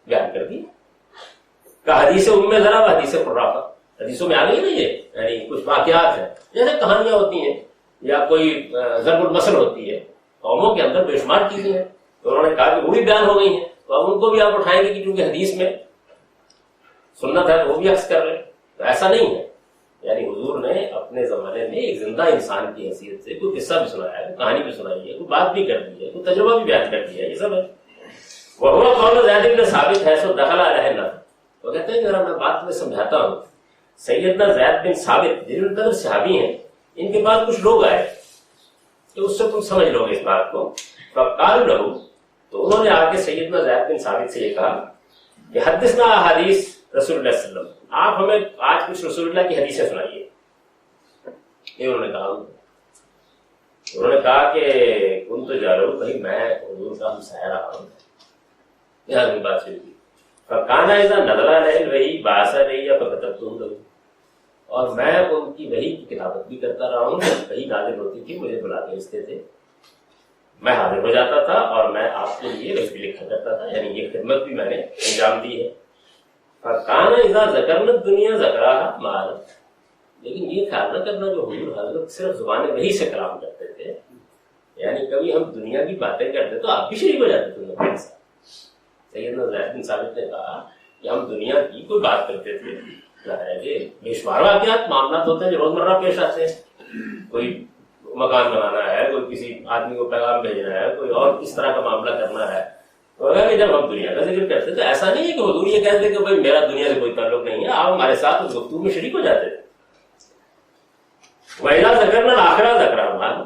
بیان کر دی کہ حدیث ذرا و حدیث قرافہ، حدیثوں میں آ گئی نا یہ، یعنی کچھ واقعات ہیں جیسے کہانیاں ہوتی ہیں یا کوئی ضرب المثل ہوتی ہے، قوموں کے اندر بے شمار چیزیں ہیں. تو انہوں نے کہا کہ وہ بھی بیان ہو گئی ہیں، تو اب ان کو بھی آپ اٹھائیں گے کہ کیونکہ حدیث میں سنت ہے تو وہ بھی عکس کر رہے ہیں. تو ایسا نہیں ہے. یعنی حضور نے اپنے زمانے میں ایک زندہ انسان کی حیثیت سے کوئی قصہ بھی سنایا ہے، کوئی کہانی بھی سنائی ہے، کوئی بات بھی کر دی ہے، کوئی تجربہ بھی بیان کر دیا ہے، یہ سب ہے. وہ قول زید بن ثابت ہے سو دخل علیہ. وہ کہتے ہیں کہ ذرا میں بات میں سمجھاتا ہوں. سیدنا زید بن ثابت جن قدر صحابی ہیں، ان کے پاس کچھ لوگ آئے تو اس سے تم سمجھ لو گے اس بات کو. فقال لہو، تو انہوں نے آ کے سیدنا زید بن ثابت سے یہ کہا کہ حدثنا احادیث رسول اللہ صلی اللہ علیہ وسلم، آپ ہمیں آج کچھ رسول اللہ کی حدیثیں سنائیے. یہ انہوں نے کہا کہ کن تو جا رہا ہوں بھائی، میں حضور کا ہمسایہ رہا ہوں. یہاں بات سنی. فکانا ایسا نظرہ رہے وہی باسا رہی یا فکتبتم لہو، اور میں ان کی وحی کی کتابت بھی کرتا رہا ہوں. وحی نازل ہوتی تھی، مجھے بلا کے بھیجتے تھے، میں حاضر ہو جاتا تھا اور میں آپ کے لیے وحی لکھا کرتا تھا. یعنی یہ خدمت بھی میں نے انجام دی ہے. فکانا ایسا ذکرنا دنیا ذکرہ مال، لیکن یہ خیال نہ کرنا جو حضور حضرت صرف زبان وحی سے کلام کرتے تھے، یعنی کبھی ہم دنیا کی باتیں کرتے تو آپ بھی شریک ہو جاتے تھے ہمارے ساتھ. سیدنا زید بن ثابت نے کہا کہ ہم دنیا کی کوئی بات کرتے تھے، ظاہر ہے کہ بے شمار واقعات معاملات ہوتے ہیں جو روزمرہ پیش آتے ہیں. کوئی مکان بنانا ہے، کوئی کسی آدمی کو پیغام بھیجنا ہے، کوئی اور اس طرح کا معاملہ کرنا ہے. تو اگر کہ جب ہم دنیا کا ذکر کرتے تو ایسا نہیں ہے کہ حضور یہ کہتے کہ بھائی میرا دنیا سے کوئی تعلق نہیں ہے، آپ ہمارے ساتھ اس گفتگو میں شریک ہو جاتے تھے. وَإِذَا ذَكَرْنَا الْآخِرَةَ ذَكَرَهُ،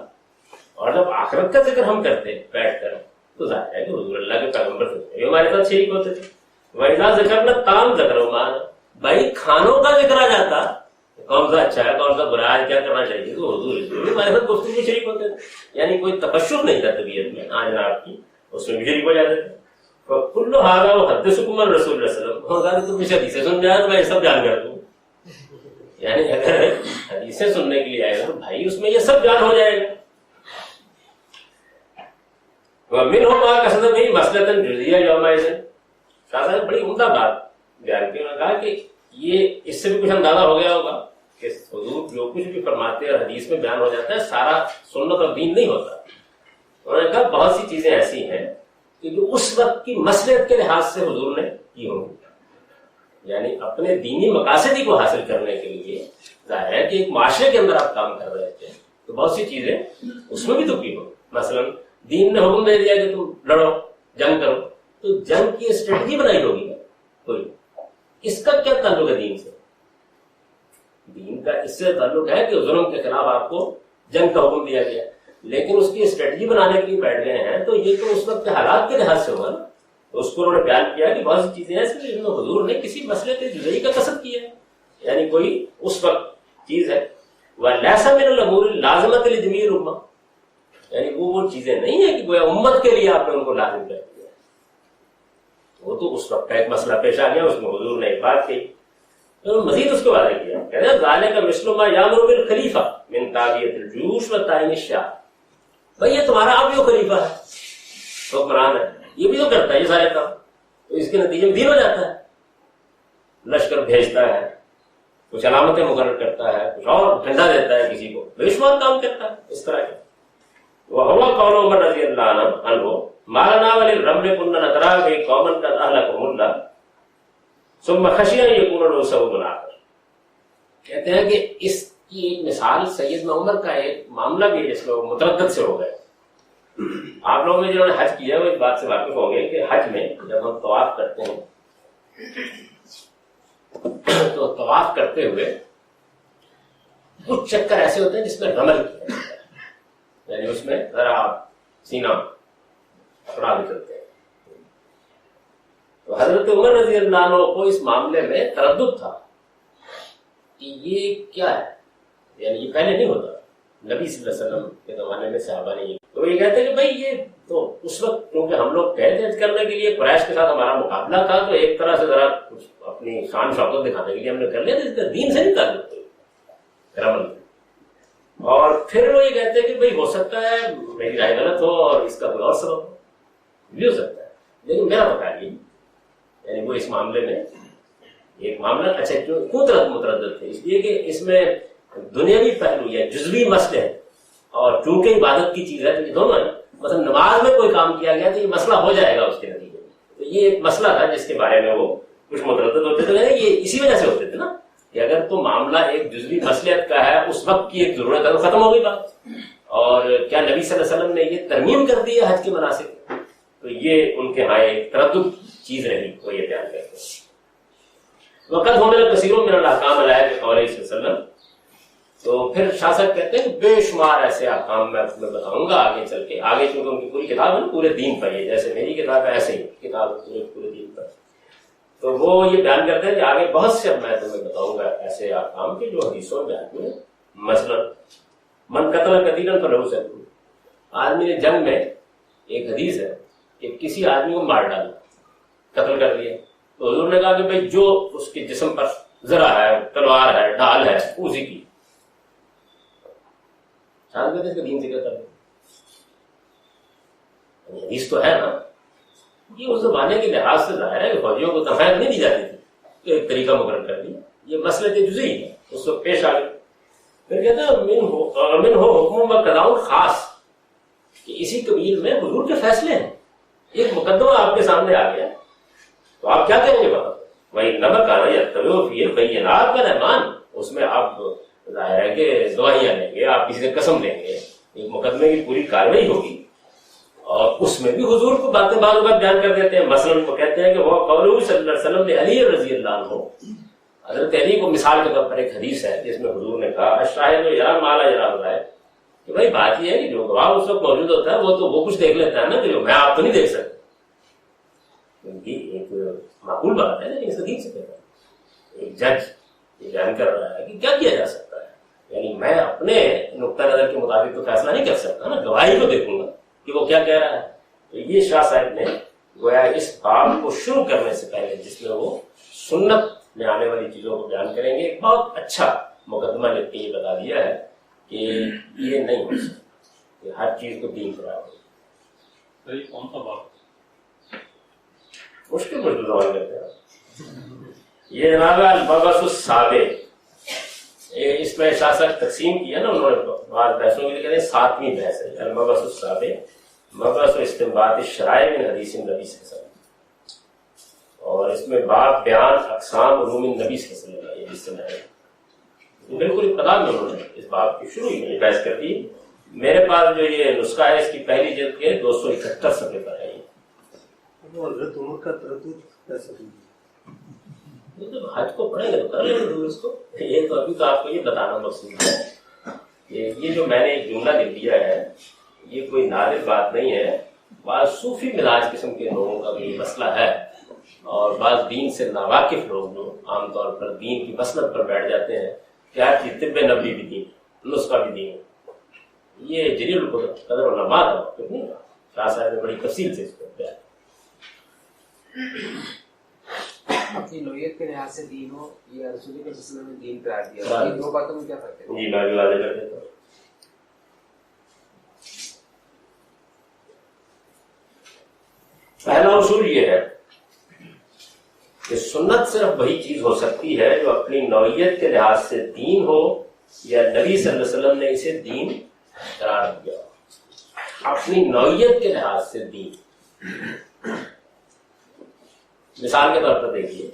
اور جب آخرت کا ذکر ہم کرتے بیٹھ کر تو ظاہر ہے کہ حضور اللہ کے پیغمبر تھے، ہمارے ساتھ شریک ہوتے تھے. وَإِذَا ذَكَرْنَا الطَّعَامَ ذَكَرَهُ، بھائی کھانوں کا ذکر آ جاتا، کون سا اچھا ہے کون سا برا ہے کیا کرنا چاہیے، تو حضور ہمارے ساتھ گفتگو میں شریک ہوتے تھے. یعنی کوئی تبشر نہیں تھا طبیعت میں ہاں جناب کی، اس میں بھی شریک ہو جاتے تھے. کل حاضہ وحدثکم عن رسول اللہ صلی اللہ علیہ وسلم، ہوگا تو مجھے حدیثیں سن جائے تو میں یہ سب جان کر دوں. یعنی اگر حدیثیں سننے کے لیے آئے گا تو بھائی اس میں یہ سب جان ہو جائے گا. وَمِنْهُمْ مَا قَصَدَ بِهِ مَسْلَةً جُزْئِيَّةً يَوْمَئِذٍ. شاہ صاحب بڑی عمدہ بات بیان کی. انہوں نے کہا کہ یہ اس سے بھی کچھ اندازہ ہو گیا ہوگا کہ حضور جو کچھ بھی فرماتے ہیں اور حدیث میں بیان ہو جاتا ہے سارا سنت اور دین نہیں ہوتا. انہوں نے کہا بہت سی چیزیں ایسی ہیں کہ جو اس وقت کی مصلحت کے لحاظ سے حضور نے کی ہوں، یعنی اپنے دینی مقاصد کو حاصل کرنے کے لیے. ظاہر ہے کہ ایک معاشرے کے اندر آپ کام کر رہے تھے تو بہت سی چیزیں اس میں بھی تو کی ہو. مثلا دین نے حکم دے دیا کہ تم لڑو، جنگ کرو، تو جنگ کی اسٹریٹجی بنائی ہوگی نا کوئی. اس کا کیا تعلق ہے دین سے؟ دین کا اس سے تعلق ہے کہ ظلم کے خلاف آپ کو جنگ کا حکم دیا گیا، لیکن اس کی اسٹریٹجی بنانے کے لیے بیٹھ گئے ہیں تو یہ تو اس وقت کے حالات کے لحاظ سے ہوگا نا. تو اس کو انہوں نے بیان کیا کہ بہت سی چیزیں ایسی جن میں حضور نے کسی مسئلے کے جزئی کا قصد کیا ہے، یعنی کوئی اس وقت چیز ہے. وَلَيْسَ مِنَ الْأُمُورِ الْلَازِمَةِ لِجَمِيعِ الْأُمَّةِ، یعنی وہ چیزیں نہیں ہیں کہ گویا امت کے لیے آپ نے ان کو لازم کر دیا. وہ تو اس وقت کا ایک مسئلہ پیش آ گیا، اس میں حضور نے ایک بات کہی تو مزید اس کو واضح کیا. کہتے ہیں ذَلِكَ مِثْلُ مَا يَأْمُرُ بِالْخَلِيفَةِ مِنْ تَعْبِيَةِ الْجُيُوشِ وَتَعْيِينِ الشَّعْبِ. بھائی یہ تمہارا آپ جو خلیفہ ہے، حکمران ہے، یہ بھی تو کرتا ہے یہ سارے کام، تو اس کے نتیجے میں دین ہو جاتا ہے. لشکر بھیجتا ہے، کچھ علامتیں مقرر کرتا ہے، کچھ اور ٹھنڈا دیتا ہے کسی کو، بے شمار کام کرتا ہے اس طرح کے. وَهُوَ قَوْلُ عُمَرَ رضی اللہ عنہ مَا لَنَا وَلِلرَّمْلِ كُنَّا نَتَرَاءَ فِي قَوْمًا قَدْ أَهْلَكَهُمُ اللَّهُ ثُمَّ خَشِيَ أَن يَكُونَ رُؤُوسَهُمُ الْآخِرَ. کہتے ہیں کہ اس کی ایک مثال سیدنا عمر کا ایک معاملہ بھی جس میں وہ متردد سے ہو گئے. آپ لوگوں میں جنہوں نے حج کیا ہے وہ اس بات سے واقف ہوں گے کہ حج میں جب ہم طواف کرتے ہیں تو طواف کرتے ہوئے کچھ چکر ایسے ہوتے ہیں جس میں رمل کیا جاتا ہے، یعنی اس میں ذرا آپ سینہ اپنا بھی کرتے ہیں. تو حضرت عمر رضی اللہ عنہ کو اس معاملے میں تردد تھا کہ یہ کیا ہے، یعنی یہ پہلے نہیں ہوتا، نبی صلی اللہ علیہ وسلم کے زمانے میں صحابہ نہیں. تو یہ کہتے ہیں کہ بھائی یہ تو اس وقت کیونکہ ہم لوگ کہتے تھے کرنے کے لیے، قریش کے ساتھ ہمارا مقابلہ تھا، تو ایک طرح سے ذرا اپنی شان شوکت دکھانے کے لیے ہم نے کر لیا، تو اس کا دین سے نہیں کر لیتے رمل. اور پھر وہ یہ کہتے ہیں کہ بھائی ہو سکتا ہے میری رائے غلط ہو اور اس کا کوئی اور سبب ہو، بھی ہو سکتا ہے، لیکن میرا بتا یہ یعنی وہ اس معاملے میں ایک معاملہ اچھا کیوں متردد تھے، اس لیے کہ اس میں دنیاوی پہلو یا جزوی مسئلے ہیں، اور چونکہ عبادت کی چیز ہے تو یہ دونوں ہے. مثلا نماز میں کوئی کام کیا گیا تو یہ مسئلہ ہو جائے گا اس کے نتیجے میں. تو یہ ایک مسئلہ تھا جس کے بارے میں وہ کچھ متردد ہوتے تھے. یہ اسی وجہ سے ہوتے تھے نا کہ اگر تو معاملہ ایک جزوی مصلحت کا ہے، اس وقت کی ایک ضرورت ہے، تو ختم ہو گئی بات. اور کیا نبی صلی اللہ علیہ وسلم نے یہ ترمیم کر دی ہے حج کے مناسک؟ تو یہ ان کے ہاں ایک تردد چیز رہی، وہ یہ بیان کرتے ہیں. وقت ہونے لگا کثیروں من الاحکام علیہ کے قول صلی اللہ علیہ وسلم. تو پھر شاہ صاحب کہتے ہیں کہ بے شمار ایسے احکام میں تمہیں بتاؤں گا آگے چل کے. آگے چونکہ ان کی پوری کتاب ہے نا پورے دین پر، یہ جیسے میری کتاب ہے ایسے ہی کتاب پورے دین پر. تو وہ یہ بیان کرتے ہیں کہ آگے بہت سے میں تمہیں بتاؤں گا ایسے احکام کے جو حدیثوں میں آتے ہیں. مثلا من قتل قتیلا فلہ سجن، آدمی نے جنگ میں ایک حدیث ہے کہ کسی آدمی کو مار ڈالا، قتل کر دیا، تو حضور نے کہا کہ بھائی جو اس کے جسم پر ذرا ہے، تلوار ہے، ڈھال ہے، اسی کی اس کا دین ذکر کرتے. حدیث تو ہے نا، یہ اس زمانے کے لحاظ سے ظاہر ہے کہ فوجیوں کو تنخواہ نہیں دی جاتی تھی، تو ایک طریقہ مقرر کر دیا. یہ مسئلے کے جزئی ہے، اس وقت پیش آ گئے. پھر کہتے ہیں من ہو حکم و قضاء خاص، کہ اسی قبیل میں حضور کے فیصلے ہیں. ایک مقدمہ آپ کے سامنے آ گیا تو آپ کیا کریں گے وہاں؟ وہی نمک آنا یا طویل فی البینات کا رحمان، اس میں آپ ظاہر ہے کہ گواہیاں لیں گے، آپ کسی سے قسم لیں گے، ایک مقدمے کی پوری کاروائی ہوگی. اور اس میں بھی حضور کو باتیں بعض اوقات بیان کر دیتے ہیں. مثلاً وہ کہتے ہیں کہ وہ قول صلی اللہ علیہ وسلم نے علی رضی اللہ عنہ، حضرت علی کو مثال کے طور پر ایک حدیث ہے جس میں حضور نے کہا الشاہد یرا ما لا یرا ہے، کہ بھائی بات یہ ہے کہ جو گواہ اس وقت موجود ہوتا ہے وہ تو وہ کچھ دیکھ لیتا ہے نا کہ جو میں آپ تو نہیں دیکھ سکتا. ایک معقول بات ہے لیکن صدیق سے کہتا ہے ایک جج یہ بیان کر رہا ہے کہ کیا کیا جا سکتا ہے، یعنی میں اپنے نقطہ نظر کے مطابق تو فیصلہ نہیں کر سکتا نا، گواہی کو دیکھوں گا کہ وہ کیا کہہ رہا ہے. تو یہ شاہ صاحب نے گویا اس باب کو شروع کرنے سے پہلے جس میں وہ سنت میں آنے والی چیزوں کو بیان کریں گے، ایک بہت اچھا مقدمہ لکھ کے یہ بتا دیا ہے کہ یہ نہیں ہو سکتا کہ ہر چیز کو دین قرار ہو. کون سا باب؟ مشکل سوال کرتے ہیں. یہ جناب المبعث السابع، اس میں شاہ صاحب تقسیم کیا نا انہوں نے بعض بحثوں کے لیے کہتے ہیں 7ویں بحث ہے المبعث السابع، مبعث و استنباط الشرائع من حدیث النبی صلی اللہ علیہ وسلم. اور اس میں باب بیان اقسام علوم النبی صلی اللہ علیہ وسلم ہے. بالکل ابتدا میں انہوں نے اس باب کی شروع میں بحث کر دی. میرے پاس جو یہ نسخہ ہے اس کی پہلی جلد کے 271 صفحے پر ہے. حضرت عمر کا تردد کیسے؟ حج کو پڑھیں گے تو کر لیں گے اس کو. یہ تو ابھی تو آپ کو یہ بتانا مقصود ہے کہ یہ جو میں نے ایک جملہ لکھ دیا ہے یہ کوئی نادر بات نہیں ہے. بعض صوفی مزاج قسم کے لوگوں کا بھی مسئلہ ہے، اور بعض دین سے ناواقف لوگ جو عام طور پر دین کی مسلک پر بیٹھ جاتے ہیں کیا کہ طب نبی بھی دین، نسخہ بھی دین. یہ جلیل القدر علماء کا نہیں، شاہ صاحب نے بڑی تفصیل سے اس کو بیان. اپنی نوعیت کے لحاظ سے دین ہو یا رسول کے سلسلے میں دین قرار دیا، ان دو باتوں میں کیا فرق ہے؟ جی میں بھی واضح کر دیتا ہوں. پہلا اصول یہ ہے کہ سنت صرف وہی چیز ہو سکتی ہے جو اپنی نوعیت کے لحاظ سے دین ہو یا نبی صلی اللہ علیہ وسلم نے اسے دین قرار دیا. اپنی نوعیت کے لحاظ سے دین. مثال کے طور پر دیکھیے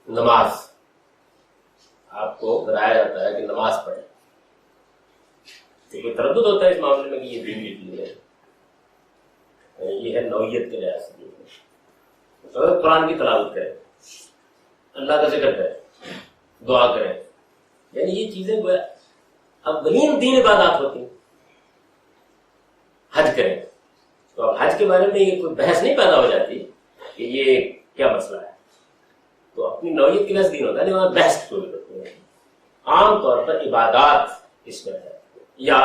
نماز، آپ کو بتایا جاتا ہے کہ نماز پڑھیں، کوئی تردد ہوتا ہے اس معاملے میں کہ یہ دین کی چیز ہے، یہ ہے نوعیت کے لحاظ سے. قرآن کی تلاوت کریں، اللہ کا ذکر کریں, دعا کریں, یعنی یہ چیزیں اولین دین عبادات ہوتی ہیں. حج کریں تو اب حج کے بارے میں یہ کوئی بحث نہیں پیدا ہو جاتی کہ یہ کیا مسئلہ ہے, تو اپنی نوعیت کے لحاظ دین ہوتا ہے, وہاں بحث کی ضرورت ہوتی ہے. عام طور پر عبادات اس میں ہے یا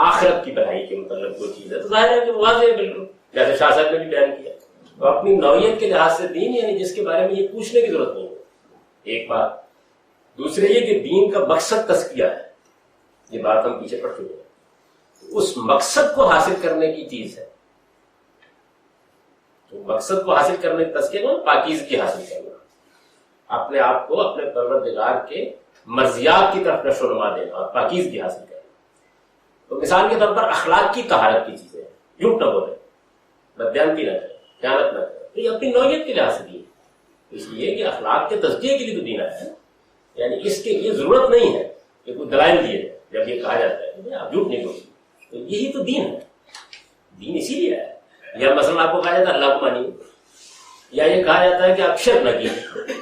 آخرت کی بھلائی کے متعلق کوئی چیز ہے تو ظاہر ہے کہ واضح ہے بالکل, جیسے شاہ صاحب نے بھی بیان کیا. تو اپنی نوعیت کے لحاظ سے دین یعنی جس کے بارے میں یہ پوچھنے کی ضرورت نہیں ہے, ایک بات. دوسرے یہ کہ دین کا مقصد تزکیہ ہے, یہ بات ہم پیچھے پڑ چکے ہیں. اس مقصد کو حاصل کرنے کی چیز ہے, تو مقصد کو حاصل کرنے کی تزکیہ کو پاکیزگی حاصل کرنا, اپنے آپ کو اپنے پروردگار کے مرضیات کی طرف نشو و نما دینا اور پاکیزگی حاصل کرنا. تو مثال کے طور پر اخلاق کی طہارت کی چیزیں, جھوٹ نہ بولے, بددیانتی نہ کرے, خیانت نہ کرے, تو یہ اپنی نوعیت کے لحاظ سے دین, اس لیے کہ اخلاق کے تزکیے کے لیے تو دین ہے, یعنی اس کے لیے ضرورت نہیں ہے کہ کوئی دلائل دیے جائے. جب یہ کہا جاتا ہے کہ آپ جھوٹ نہیں بولیں تو یہی تو دین ہے. دین اسی لیے ہے. یا مثلا آپ کو کہا جاتا ہے اللہ کو مانیے, یا یہ کہا جاتا ہے کہ آپ شرک نہ کیجیے,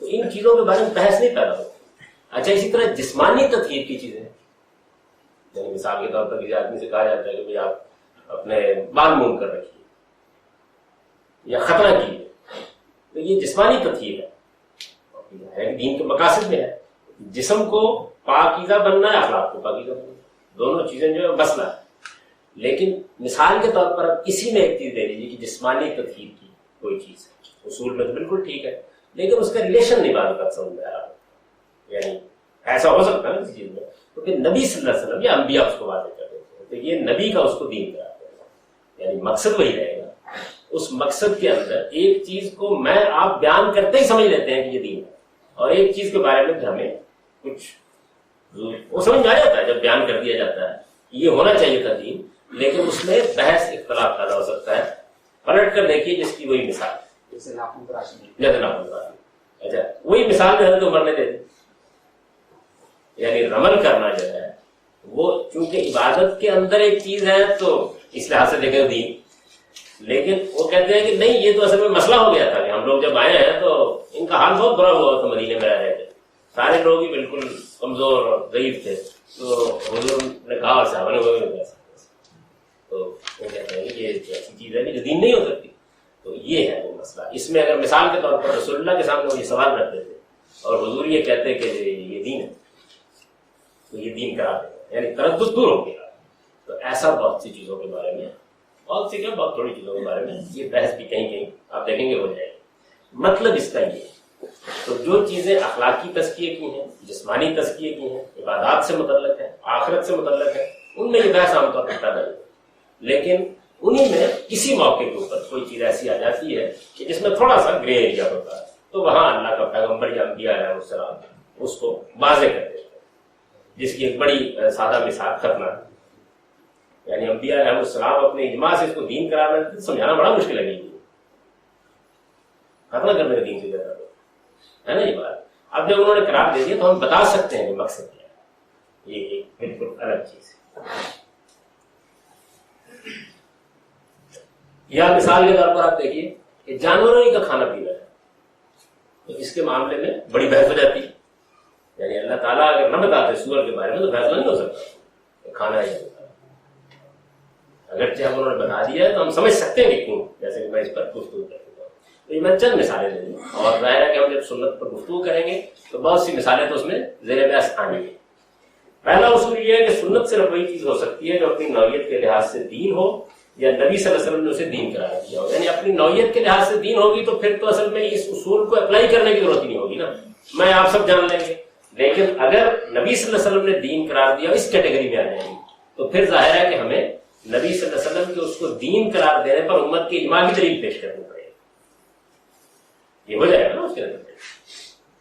تو ان چیزوں کے بارے میں بحث نہیں پیدا ہوتی. اچھا, اسی طرح جسمانی تطہیر کی چیزیں, یعنی مثال کے طور پر کسی آدمی سے کہا جاتا ہے کہ بھائی آپ اپنے بال موم کر رکھیے یا ختنہ کیجیے, تو یہ جسمانی تطہیر ہے, دین کے مقاصد میں ہے. جسم کو پاکیزہ بننا ہے, اخلاق کو پاکیزہ بننا, دونوں چیزیں جو ہے مسئلہ ہے. لیکن مثال کے طور پر اب اسی میں ایک چیز دے دیجیے کہ جسمانی تطہیر کی کوئی چیز ہے, اصول میں تو بالکل ٹھیک ہے, لیکن اس کا ریلیشن نہیں بات کا سمجھ میں آ رہا, یعنی ایسا ہو سکتا ہے نا کسی چیز میں, تو پھر نبی صلی اللہ علیہ وسلم یا انبیاء اس کو واضح کر دیتے ہیں, تو یہ نبی کا اس کو دین کراتے ہیں, یعنی مقصد وہی رہے گا. اس مقصد کے اندر ایک چیز کو میں آپ بیان کرتے ہی سمجھ لیتے ہیں کہ یہ دین ہے, اور ایک چیز کے بارے میں ہمیں کچھ وہ سمجھ میں آ جاتا ہے جب بیان کر دیا جاتا ہے یہ ہونا چاہیے تھا دین, لیکن اس میں بحث اختلاف پیدا ہو سکتا ہے. پلٹ کر دیکھیے جس کی وہی مثال, جیسے ناخن تراشی. اچھا, وہی مثال جو ہے تو مرنے دے دی, یعنی رمل کرنا جو ہے وہ چونکہ عبادت کے اندر ایک چیز ہے تو اس لحاظ سے دیکھیں دین, لیکن وہ کہتے ہیں کہ نہیں یہ تو اصل میں مسئلہ ہو گیا تھا کہ ہم لوگ جب آئے ہیں تو ان کا حال بہت برا ہوا تھا, مدینے میں رہ رہے تھے, سارے لوگ ہی بالکل کمزور اور ضعیف تھے, تو حضور نے کہا اور صحابہ نے وہ نہیں کہا, تو وہ کہتے ہیں کہ یہ ایسی چیز ہے کہ جو دین نہیں ہو سکتی. تو یہ ہے وہ مسئلہ. اس میں اگر مثال کے طور پر رسول اللہ کے سامنے وہ یہ سوال رکھتے تھے اور حضور یہ کہتے کہ یہ دین ہے تو یہ دین کرا دیں, یعنی تردد دور ہو گیا. تو ایسا بہت سی چیزوں کے بارے میں, بہت سی کیا بہت تھوڑی چیزوں کے بارے میں یہ بحث بھی کہیں کہیں آپ دیکھیں گے ہو جائے گی. مطلب اس کا یہ ہے, تو جو چیزیں اخلاقی تزکیے کی ہیں, جسمانی تزکیے کی ہیں, عبادات سے متعلق ہے, آخرت سے متعلق ہے, ان میں یہ بحث عام طور پر پیدا نہیں, لیکن انہی میں کسی موقع کے اوپر کوئی چیز ایسی آ جاتی ہے کہ جس میں تھوڑا سا گرے ایریا ہوتا ہے, تو وہاں اللہ کا پیغمبر یا انبیاء علیہ السلام اس کو واضح کر دیتے ہیں. جس کی ایک بڑی سادہ مثال ختنہ ہے, یعنی انبیاء علیہ السلام اپنے اجماع سے اس کو دین قرار سمجھانا بڑا مشکل ہے. ختنہ کرنے کا دین سے زیادہ ہے نا یہ بات. اب جب انہوں نے قرار دے دیا تو ہم بتا سکتے ہیں کہ مقصد کیا ہے, یہ ایک بالکل الگ چیز ہے. یا مثال کے طور پر آپ دیکھیے کہ جانوروں ہی کا کھانا پینا ہے, تو اس کے معاملے میں بڑی بحث ہو جاتی ہے. یعنی اللہ تعالیٰ اگر نہ بتاتے سور کے بارے میں تو فیصلہ نہیں ہو سکتا کھانا ہے. اگرچہ ہم انہوں نے بتا دیا ہے تو ہم سمجھ سکتے ہیں کہ کیوں, جیسے کہ میں اس پر گفتگو کر چکا ہوں. تو یہ میں چند مثالیں دے دوں, اور ظاہر ہے کہ ہم جب سنت پر گفتگو کریں گے تو بہت سی مثالیں تو اس میں زیر بحث آئیں گی. پہلا اصول یہ ہے کہ سنت صرف وہی چیز ہو سکتی ہے جو اپنی نوعیت کے لحاظ سے دین ہو یا نبی صلی اللہ علیہ وسلم نے اسے دین قرار دیا ہو. یعنی اپنی نوعیت کے لحاظ سے دین ہوگی تو پھر تو اصل میں اس اصول کو اپلائی کرنے کی ضرورت ہی نہیں ہوگی نا, میں آپ سب جان لیں گے. لیکن اگر نبی صلی اللہ علیہ وسلم نے دین قرار دیا اس کیٹیگری میں آ جائیں گی تو پھر ظاہر ہے کہ ہمیں نبی صلی اللہ علیہ وسلم کے اس کو دین قرار دینے پر امت کی اجماع کی دلیل پیش کرنی پڑے گی. یہ ہو جائے گا نا اس کے اندر.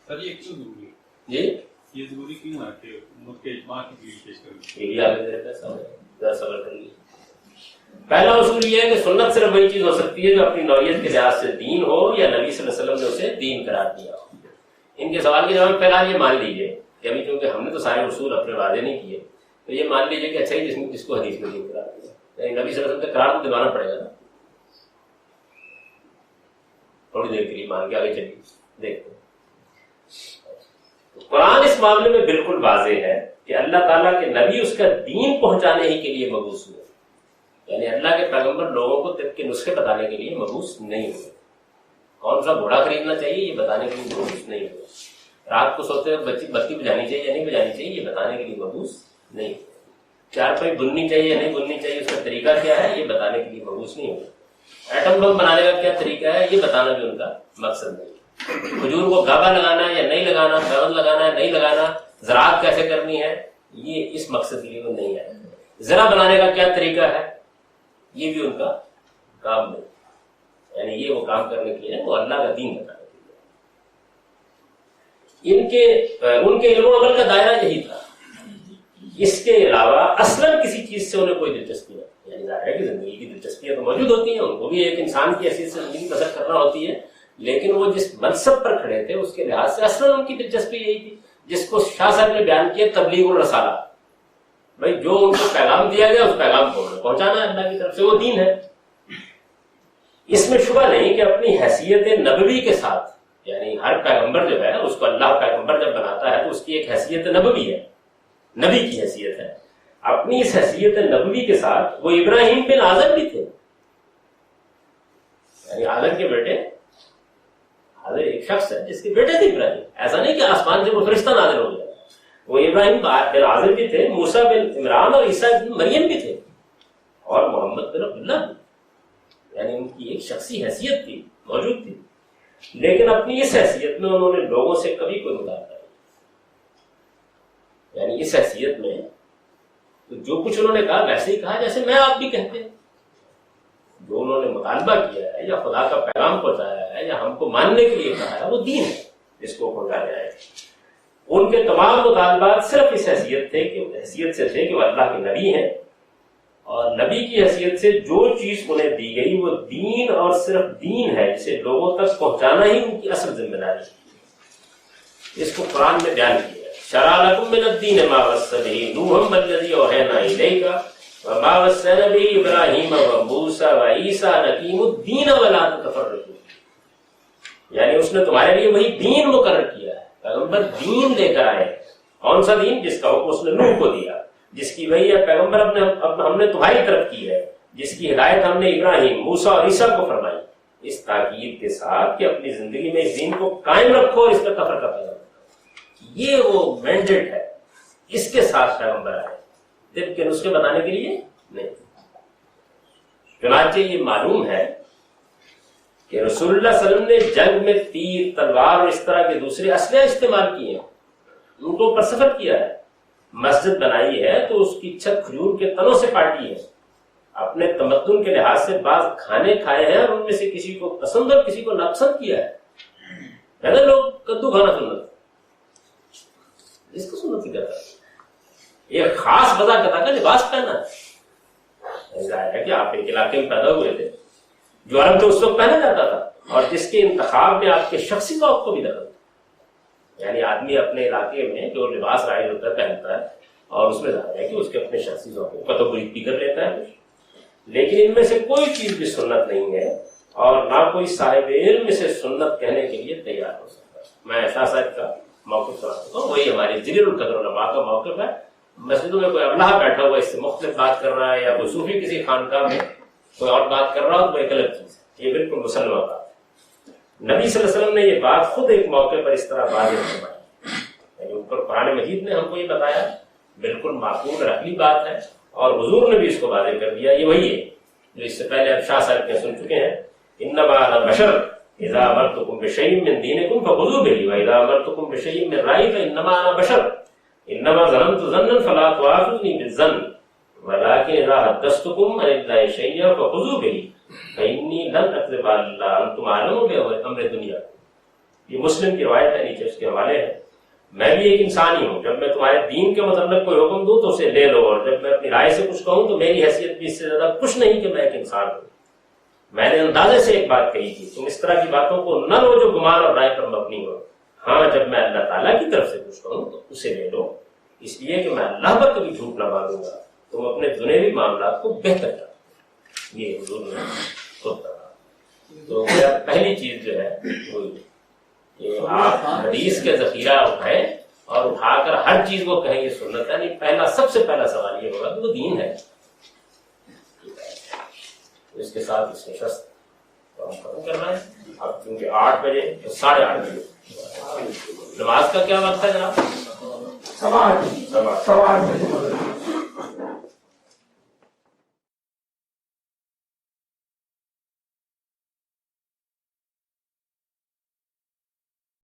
سر یہ کیوں ضروری ہے جی, یہ ضروری کیوں ہے کہ امت کے اجماع کی دلیل پیش کرنی؟ یہ بھی آگے صبر کر لیجیے. پہلا اصول یہ ہے کہ سنت صرف وہی چیز ہو سکتی ہے جو اپنی نوعیت کے لحاظ سے دین ہو یا نبی صلی اللہ علیہ وسلم نے اسے دین قرار دیا ہو. ان کے سوال کے جواب پہلا یہ مان لیجیے کہ ابھی چونکہ ہم نے تو سارے اصول اپنے واضح نہیں کیے تو یہ مان لیجیے کہ اچھا ہی جس کو حدیث میں دین قرار دیا, یعنی نبی صلی اللہ علیہ وسلم کا قرار تو دلانا پڑے گا نا. تھوڑی دیر کے لیے مان کے آگے چلیے دیکھتے ہیں. قرآن اس معاملے میں بالکل واضح ہے کہ اللہ تعالیٰ کے نبی اس کا دین پہنچانے ہی کے لیے مبعوث ہوئے، یعنی اللہ کے پیغمبر لوگوں کو طب کے نسخے بتانے کے لیے مبعوث نہیں ہوئے، کون سا گھوڑا خریدنا چاہیے یہ بتانے کے لیے مبعوث نہیں ہوئے، رات کو سوتے وقت بتی بجانی چاہیے یا نہیں بجانی چاہیے یہ بتانے کے لیے مبعوث نہیں ہوئے، چارپائی بننی چاہیے یا نہیں بننی چاہیے اس کا طریقہ کیا ہے یہ بتانے کے لیے مبعوث نہیں ہوئے، ایٹم بم بنانے کا کیا طریقہ ہے یہ بتانا بھی ان کا مقصد نہیں، کھجور کو گابا لگانا ہے یا نہیں لگانا، پیوند لگانا ہے نہیں لگانا، زراعت کیسے کرنی ہے یہ اس مقصد کے لیے وہ نہیں ہے، زرع بنانے کا کیا طریقہ ہے یہ بھی ان کا کام نہیں، یعنی یہ وہ کام کرنے کے لیے وہ اللہ کا دین بتانے کے لیے، ان کے علم و عمل کا دائرہ یہی تھا، اس کے علاوہ اصلاً کسی چیز سے انہیں کوئی دلچسپی نہیں، یعنی ظاہر ہے کہ زندگی کی دلچسپیاں تو موجود ہوتی ہیں، ان کو بھی ایک انسان کی حیثیت سے زندگی بسر کرنا ہوتی ہے، لیکن وہ جس منصب پر کھڑے تھے اس کے لحاظ سے اصلاً ان کی دلچسپی یہی تھی جس کو شاہ صاحب نے بیان کیا تبلیغ الرسالہ، بھائی جو ان کو پیغام دیا گیا اس پیغام کو پہنچانا ہے اللہ کی طرف سے، وہ دین ہے۔ اس میں شبہ نہیں کہ اپنی حیثیت نبوی کے ساتھ، یعنی ہر پیغمبر جو ہے اس کو اللہ پیغمبر جب بناتا ہے تو اس کی ایک حیثیت نبوی ہے، نبی کی حیثیت ہے، اپنی اس حیثیت نبوی کے ساتھ وہ ابراہیم بن آزر بھی تھے، یعنی آزر کے بیٹے، آزر ایک شخص ہے جس کے بیٹے تھے ابراہیم، ایسا نہیں کہ آسمان سے وہ فرشتہ نازل ہو گیا، وہ ابراہیم بن آزر بھی تھے، موسیٰ بن عمران اور عیسیٰ بن مریم بھی تھے، اور محمد بن عبداللہ بھی، یعنی ان کی ایک شخصی حیثیت تھی، موجود تھی، لیکن اپنی اس حیثیت میں انہوں نے لوگوں سے کبھی کوئی مطالبہ نہیں، یعنی اس حیثیت میں جو کچھ انہوں نے کہا ویسے ہی کہا جیسے میں آپ بھی کہتے ہیں، جو انہوں نے مطالبہ کیا ہے یا خدا کا پیغام پہنچایا ہے یا ہم کو ماننے کے لیے کہا ہے وہ دین ہے جس کو پہنچایا جائے۔ ان کے تمام مطالبات صرف اس حیثیت سے تھے کہ وہ اللہ کے نبی ہیں، اور نبی کی حیثیت سے جو چیز انہیں دی گئی وہ دین اور صرف دین ہے جسے لوگوں تک پہنچانا ہی ان کی اصل ذمہ داری ہے۔ اس کو قرآن میں بیان کیا ہے، شرع لکم من الدین ما وصی بہ نوحا والذی اوحینا الیک وما وصینا بہ ابراہیم وموسیٰ وعیسیٰ ان اقیموا الدین ولا تتفرقوا، یعنی اس نے تمہارے لیے وہی دین مقرر کیا ہے، پیغمبر دین لے کر آئے، کون سا دین؟ جس کا حکم اس نے نوح کو دیا، جس کی وہی ہے پیغمبر ہم نے تمہاری طرف کی ہے، جس کی ہدایت ہم نے ابراہیم، موسیٰ اور عیسیٰ کو فرمائی، اس تاکید کے ساتھ کہ اپنی زندگی میں اس دین کو قائم رکھو اور اس کا تفرقہ پیدا کرو، یہ وہ مینڈیٹ ہے، اس کے ساتھ پیغمبر آئے، طب کے نسخے بتانے کے لیے نہیں۔ چنانچہ یہ معلوم ہے کہ رسول اللہ صلی اللہ علیہ وسلم نے جنگ میں تیر، تلوار اور اس طرح کے دوسرے اسلحے استعمال کیے ہیں، اونٹوں پر سفر کیا ہے، مسجد بنائی ہے تو اس کی چھت کھجور کے تنوں سے پاٹی ہے، اپنے تمدن کے لحاظ سے بعض کھانے کھائے ہیں اور ان میں سے کسی کو پسند اور کسی کو ناپسند کیا ہے، پہلے لوگ کدو کھانا سنت، اس کو سنت کہتا ہے، ایک خاص بذاقتہ کا لباس پہنا ہے، ظاہر ہے کہ آپ ایک علاقے میں پیدا ہوئے تھے، جو عرب تو اس وقت پہنا جاتا تھا، اور جس کے انتخاب میں آپ کے شخصی ذوق کو بھی دخل، یعنی آدمی اپنے علاقے میں جو لباس رائج ہوتا ہے پہنتا ہے، اور اس میں ظاہر ہے کہ اس کے اپنے شخصی ذوق کا تو بھی کر لیتا ہے کچھ، لیکن ان میں سے کوئی چیز بھی سنت نہیں ہے، اور نہ کوئی صاحب علم سے سنت کہنے کے لیے تیار ہو سکتا ہے۔ میں شاہ صاحب کا موقف سناتا ہوں، وہی ہماری جلیل القدر علماء کا موقف ہے، مسجدوں میں کوئی ابلہ بیٹھا ہوا اس سے مختلف بات کر رہا ہے، یا کوئی صوفی کسی خانقاہ میں کوئی اور بات کر رہا ہو تو ایک الگ چیز ہے، یہ بالکل مسلمہ بات ہے۔ نبی صلی اللہ علیہ وسلم نے یہ بات خود ایک موقع پر اس طرح واضح فرمائی، یعنی اوپر قرآن مجید نے ہم کو یہ بتایا، بالکل معقول رکھلی بات ہے، اور حضور نے بھی اس کو واضح کر دیا، یہ وہی ہے جو اس سے پہلے اب شاہ صاحب کے سن چکے ہیں، انما انا بشر اذا امرتکم بشیء من دینکم فخذوا بہ واذا امرتکم بشیء من رأی فانما انا بشر انما ظننت ظنا فلا تؤاخذنی بالظن ولكن اذا حدثتكم عن الله شيئا فخذوا به فإني لن أكذب على الله أنتم أعلم بأمر دنیا، یہ مسلم کی روایت ہے، نیچے اس کے حوالے ہے۔ میں بھی ایک انسان ہی ہوں، جب میں تمہارے دین کے متعلق کوئی حکم دوں تو اسے لے لو، اور جب میں اپنی رائے سے کچھ کہوں تو میری حیثیت بھی اس سے زیادہ کچھ نہیں کہ میں ایک انسان ہوں۔ میں نے اندازے سے ایک بات کہی تھی، تم اس طرح کی باتوں کو نہ لو جو گمان اور رائے پر مبنی ہو، ہاں جب میں اللہ تعالیٰ کی طرف سے کچھ کہوں تو اسے لے لو، اس لیے کہ میں اللہ پر کبھی جھوٹ نہ باندھوں گا، تم اپنے دنیوی معاملات کو بہتر کرو، یہ حضور نے خود کہا۔ تو پہلی چیز جو ہے وہ کہ آپ حدیث کے ذخیرہ اٹھائیں اور اٹھا کر ہر چیز کو کہیں یہ سنت ہے نہیں، پہلا سب سے پہلا سوال یہ ہوگا کہ وہ دین ہے. اس کے ساتھ اس نشست کو ہم ختم کرنا ہے. اب کیونکہ 8 بجے تو 8:30 بجے نماز کا کیا وقت ہے جناب؟ 8:15 بجے.